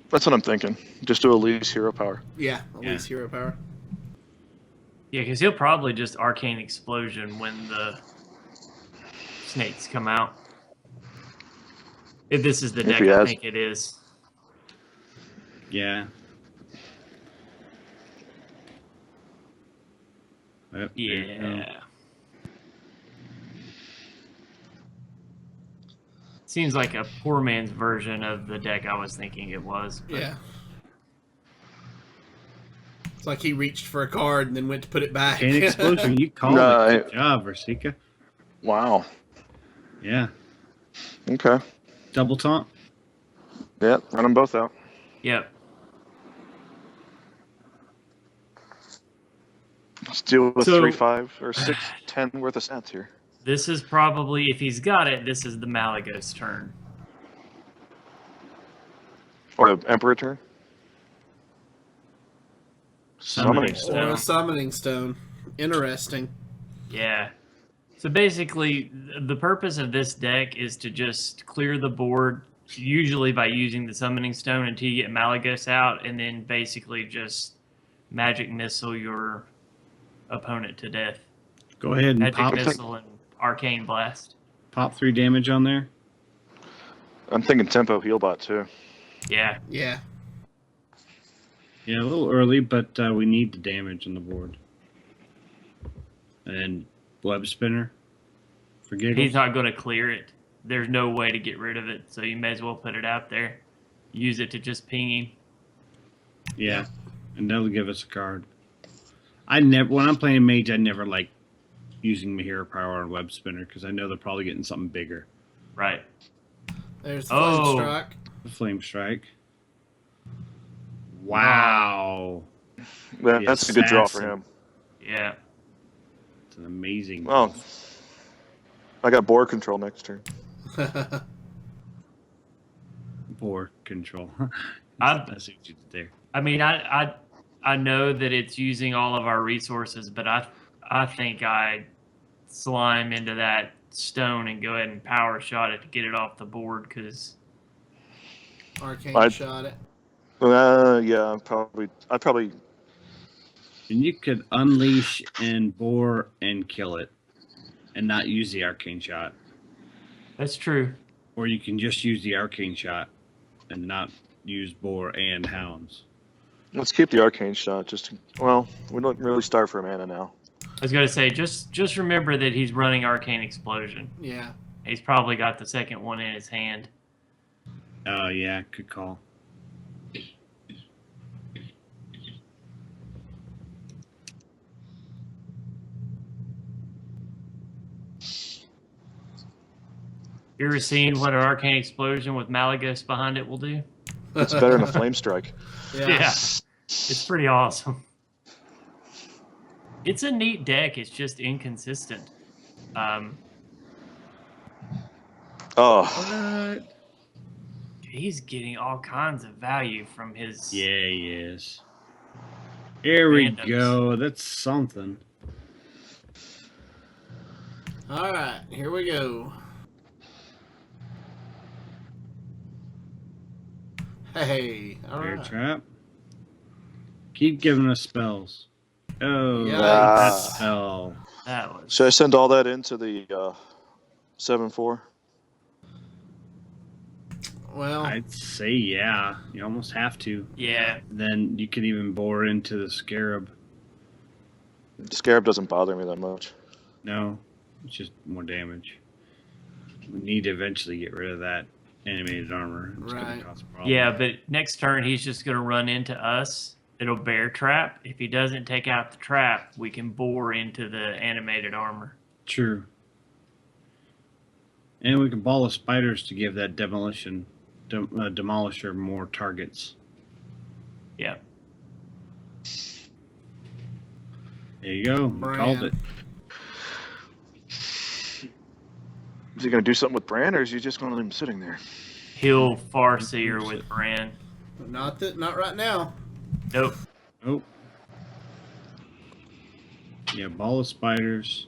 That's what I'm thinking. Just do Elise hero power. Yeah, Elise hero power. Yeah, because he'll probably just Arcane Explosion when the snakes come out. If this is the If deck, he I has- think it is. Yeah. Yep, there you go. Yeah. Seems like a poor man's version of the deck I was thinking it was. But Yeah. It's like he reached for a card and then went to put it back. Chain explosion. You called No, it. Good job, Versika. Wow. Yeah. Okay. Double taunt. Yeah, run them both out. Yep. Let's deal with So- 3, 5, or 6, 10 worth of stats here. This is probably, if he's got it, this is the Malagos turn. Or the Emperor turn. Summoning Stone. Or a summoning stone. Interesting. Yeah. So basically, the purpose of this deck is to just clear the board, usually by using the Summoning Stone until you get Malagos out, and then basically just Magic Missile your opponent to death. Go ahead and Magic pop, Missile and Arcane Blast. pop 3 damage on there. I'm thinking Tempo Healbot too. Yeah. Yeah. Yeah, a little early, but we need the damage on the board. And then web spinner for giggles. He's not going to clear it. There's no way to get rid of it, so you may as well put it out there. Use it to just ping him. Yeah, and that'll give us a card. when I'm playing mage, I never like using my hero power on web spinner because I know they're probably getting something bigger. Right. There's the flame strike. The flame strike. Wow. That's a good draw for him. Yeah. It's an amazing. Well, I got board control next turn. Board control. I mean, I know that it's using all of our resources, but I think I slime into that stone and go ahead and power shot it to get it off the board because Arcane shot it. Yeah, I'd probably. And you could unleash and bore and kill it, and not use the arcane shot. That's true. Or you can just use the arcane shot and not use bore and hounds. Let's keep the arcane shot. We don't really start for mana now. I was gonna say just remember that he's running arcane explosion. Yeah. He's probably got the second one in his hand. Oh yeah, good call. You ever seen what an arcane explosion with Malagos behind it will do? It's better than a flame strike. Yeah. It's pretty awesome. It's a neat deck. It's just inconsistent. He's getting all kinds of value from his. Yeah, he is. Here we go. That's something. All right, here we go. Hey, all Bear right. trap. Keep giving us spells. Oh, Yeah. that spell. That was. Should I send all that into the 7/4? Well, I'd say yeah. You almost have to. Yeah. Then you could even bore into the scarab. The scarab doesn't bother me that much. No, it's just more damage. We need to eventually get rid of that animated armor. It's Right. gonna cause a problem. Yeah, but next turn he's just going to run into us. It'll bear trap. If he doesn't take out the trap, we can bore into the animated armor. True. And we can ball of spiders to give that demolisher more targets. Yeah. There you go. We called it. Is he going to do something with Bran, or is he just going to leave him sitting there? He'll Farseer with Bran. not right now. Nope. Oh. Yeah, ball of spiders.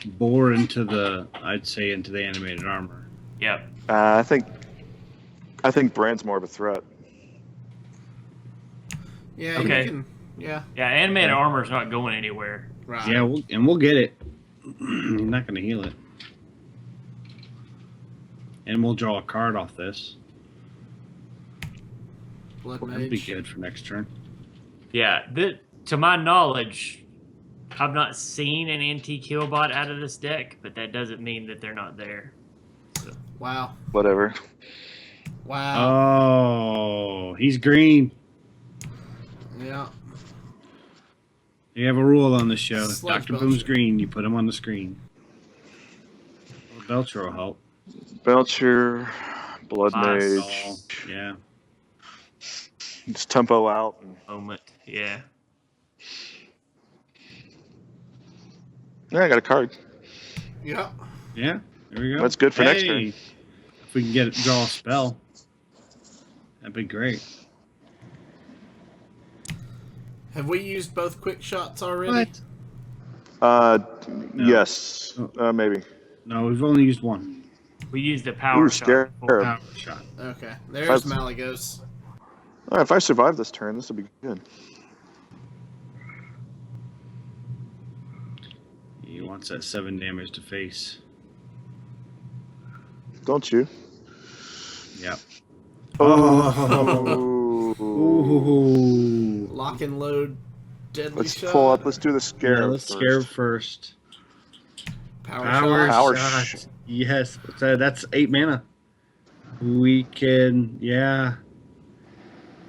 Bore into the, I'd say, into the animated armor. Yep. I think Bran's more of a threat. Yeah. Okay. You can, yeah. Yeah, animated armor's not going anywhere. Right. Yeah, we'll get it. You're not going to heal it. And we'll draw a card off this. Blood That'd be Mage. good for next turn. Yeah. To my knowledge, I've not seen an anti-killbot out of this deck, but that doesn't mean that they're not there. Wow. Whatever. Wow. Oh, he's green. Yeah. You have a rule on the show. Sludge Dr. Boom's Belcher. green. You put him on the screen. Well, Belcher will help. Belcher, Blood Nice. Mage, Yeah. just tempo out. Moment. Yeah. Yeah, I got a card. Yeah. Yeah. There we go. That's good for next turn. If we can draw a spell, that'd be great. Have we used both quick shots already? What? No. Yes. Maybe. No, we've only used one. We used a power shot. Scarab. before. Power shot. Okay. There's That's- Malagos. All right, if I survive this turn, this will be good. He wants that 7 damage to face. Don't you? Yep. Oh. Ooh. Lock and load. Deadly Let's shot. pull up. Let's do the Yeah, scarab. let's first. scarab first. Power Power shot. Power shot. shot. Yes. So that's 8 mana. We can, yeah.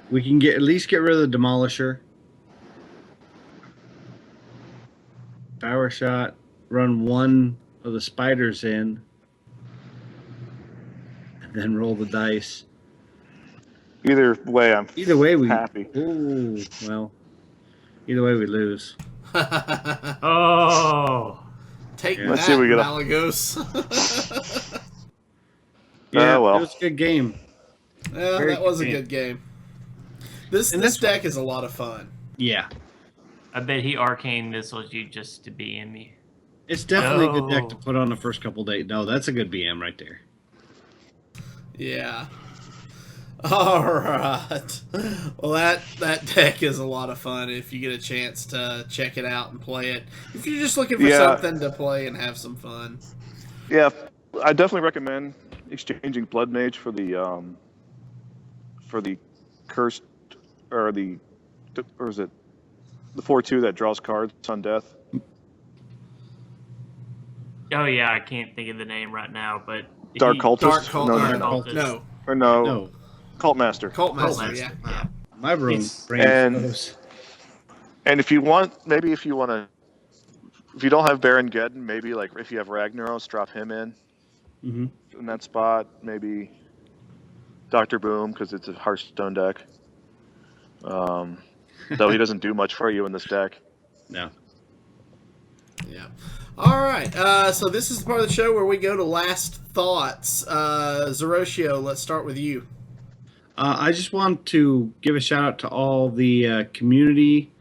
We can at least get rid of the Demolisher. Power shot. Run one of the spiders in, and then roll the dice. Either way, I'm Either way, we. happy. Ooh, well. Either way, we lose. Oh, Take Yeah. Let's see if that, we get a- Malagos. Yeah, well. it was a good game. Yeah, Very that was a good good game. This And this that's deck is a lot of fun. Yeah, I bet he arcane missiles you just to be in me. it's definitely a good deck to Oh. put on the first couple days. No, that's a good BM right there. Yeah. All right. Well, that deck is a lot of fun if you get a chance to check it out and play it. If you're just looking for Yeah. something to play and have some fun. Yeah, I definitely recommend exchanging Blood Mage for the cursed or is it the 4/2 that draws cards on death? Oh yeah, I can't think of the name right now, but Dark Cultist? Dark Cult. No, no, Cultist. No. Or no, No, Cult Master. Cult Master, Master, yeah. yeah. my brain He's- And- froze. And if you want, if you don't have Baron Geddon, maybe like if you have Ragnaros, drop him in that spot. Maybe Dr. Boom because it's a Hearthstone deck. Though he doesn't do much for you in this deck. No. Yeah. All right. So this is the part of the show where we go to last thoughts. Zeroshio, let's start with you. I just want to give a shout out to all the community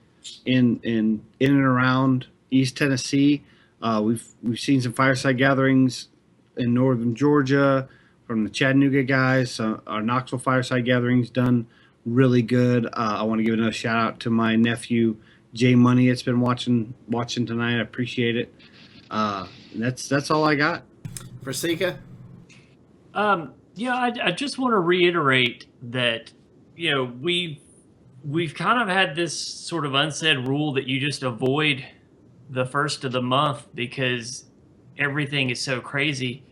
in and around East Tennessee. We've seen some fireside gatherings in northern Georgia from the Chattanooga guys. Our Knoxville fireside gatherings done really good. I want to give another shout out to my nephew Jay Money. It's been watching tonight. I appreciate it. That's all I got. For Sika? Yeah, I just want to reiterate that, you know, we've kind of had this sort of unsaid rule that you just avoid the first of the month because everything is so crazy.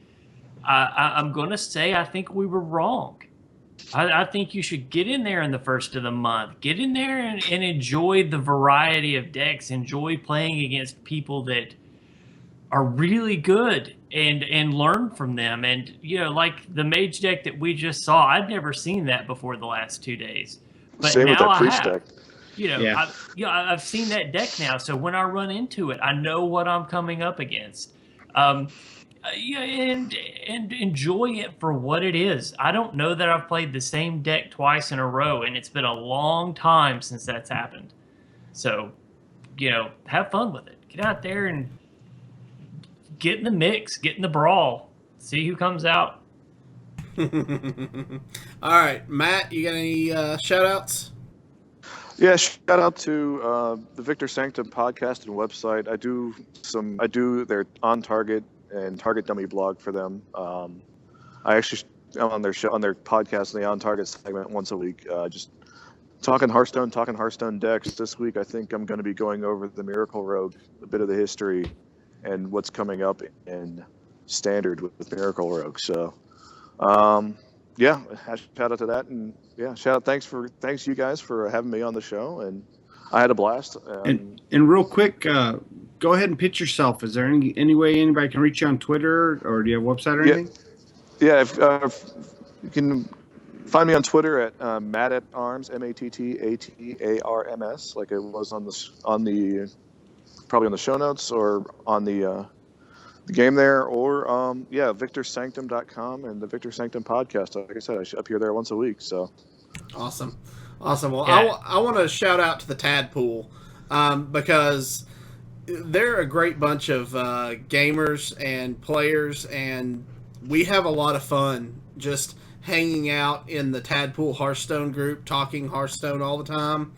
I'm going to say I think we were wrong. I think you should get in there in the first of the month. Get in there and enjoy the variety of decks. Enjoy playing against people that are really good and learn from them. And, you know, like the mage deck that we just saw, I'd never seen that before the last 2 days. But Same with now that I priest have. deck. You know, Yeah. I've seen that deck now. So when I run into it, I know what I'm coming up against. Yeah, and enjoy it for what it is. I don't know that I've played the same deck twice in a row, and it's been a long time since that's happened. So, you know, have fun with it. Get out there and get in the mix, get in the brawl, see who comes out. All right. Matt, you got any shout outs? Yeah, shout out to the Victor Sanctum podcast and website. I do their on target and target dummy blog for them. I actually am on their podcast in the on target segment once a week. Just talking Hearthstone decks. This week, I think I'm going to be going over the Miracle Rogue, a bit of the history, and what's coming up in Standard with Miracle Rogue. So, yeah, shout out to that, and yeah, thanks you guys for having me on the show, and I had a blast. And real quick, go ahead and pitch yourself. Is there any way anybody can reach you on Twitter, or do you have a website or anything? Yeah, if you can find me on Twitter at Mattatarms, Mattatarms, like it was on the probably on the show notes or on the game there, or VictorSanctum.com and the Victor Sanctum podcast. Like I said, I appear there once a week. So Awesome. Well, Yeah. I want to shout out to the Tadpool because they're a great bunch of gamers and players, and we have a lot of fun just hanging out in the Tadpool Hearthstone group, talking Hearthstone all the time.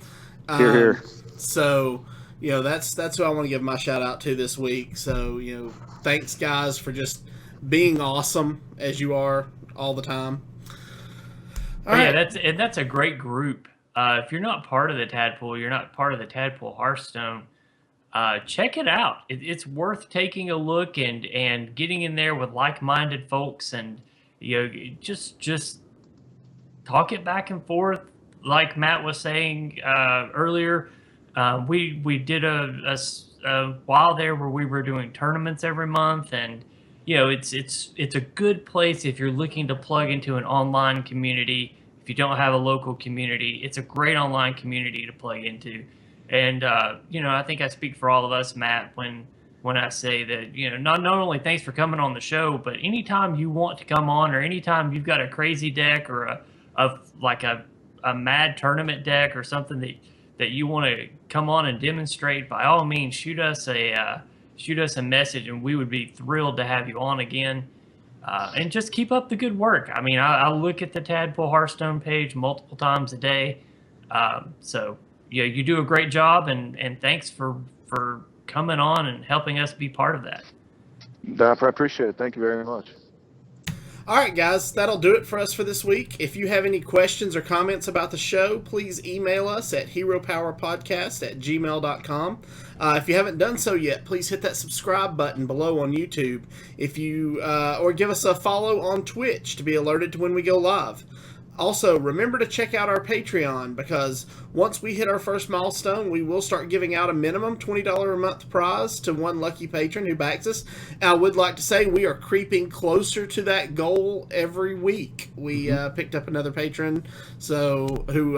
Hear, hear. So, you know, that's who I want to give my shout out to this week. So, you know, thanks guys for just being awesome as you are all the time. All But right. yeah, that's a great group. If you're not part of the Tadpool, you're not part of the Tadpool Hearthstone. Check it out. It's worth taking a look and getting in there with like-minded folks, and you know, just talk it back and forth. Like Matt was saying earlier, we did a a while there where we were doing tournaments every month, and it's a good place if you're looking to plug into an online community. If you don't have a local community, it's a great online community to plug into. And I think I speak for all of us, Matt, when I say that, not only thanks for coming on the show, but anytime you want to come on, or anytime you've got a crazy deck or a mad tournament deck or something that you want to come on and demonstrate, by all means, shoot us a message, and we would be thrilled to have you on again. And just keep up the good work. I mean, I look at the Tadpool Hearthstone page multiple times a day. So you do a great job, and thanks for coming on and helping us be part of that. I appreciate it. Thank you very much. All right, guys, that'll do it for us for this week. If you have any questions or comments about the show, please email us at heropowerpodcast@gmail.com. If you haven't done so yet, please hit that subscribe button below on YouTube. Or give us a follow on Twitch to be alerted to when we go live. Also, remember to check out our Patreon, because once we hit our first milestone, we will start giving out a minimum $20 a month prize to one lucky patron who backs us. And I would like to say we are creeping closer to that goal every week. We picked up another patron who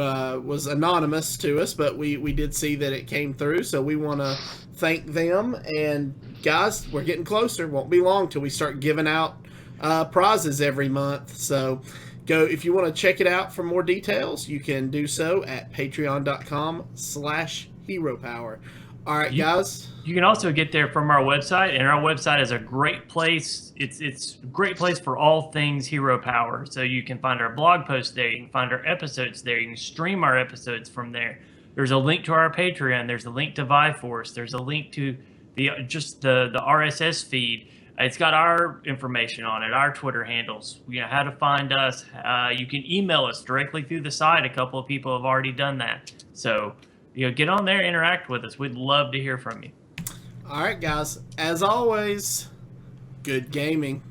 was anonymous to us, but we did see that it came through, so we want to thank them. And guys, we're getting closer. Won't be long till we start giving out prizes every month. So if you want to check it out for more details, you can do so at patreon.com/heropower. All right, guys. You can also get there from our website, and our website is a great place. It's a great place for all things Hero Power. So you can find our blog posts there. You can find our episodes there. You can stream our episodes from there. There's a link to our Patreon. There's a link to Viforce. There's a link to the RSS feed. It's got our information on it, our Twitter handles, how to find us. You can email us directly through the site. A couple of people have already done that. So, get on there, interact with us. We'd love to hear from you. All right, guys. As always, good gaming.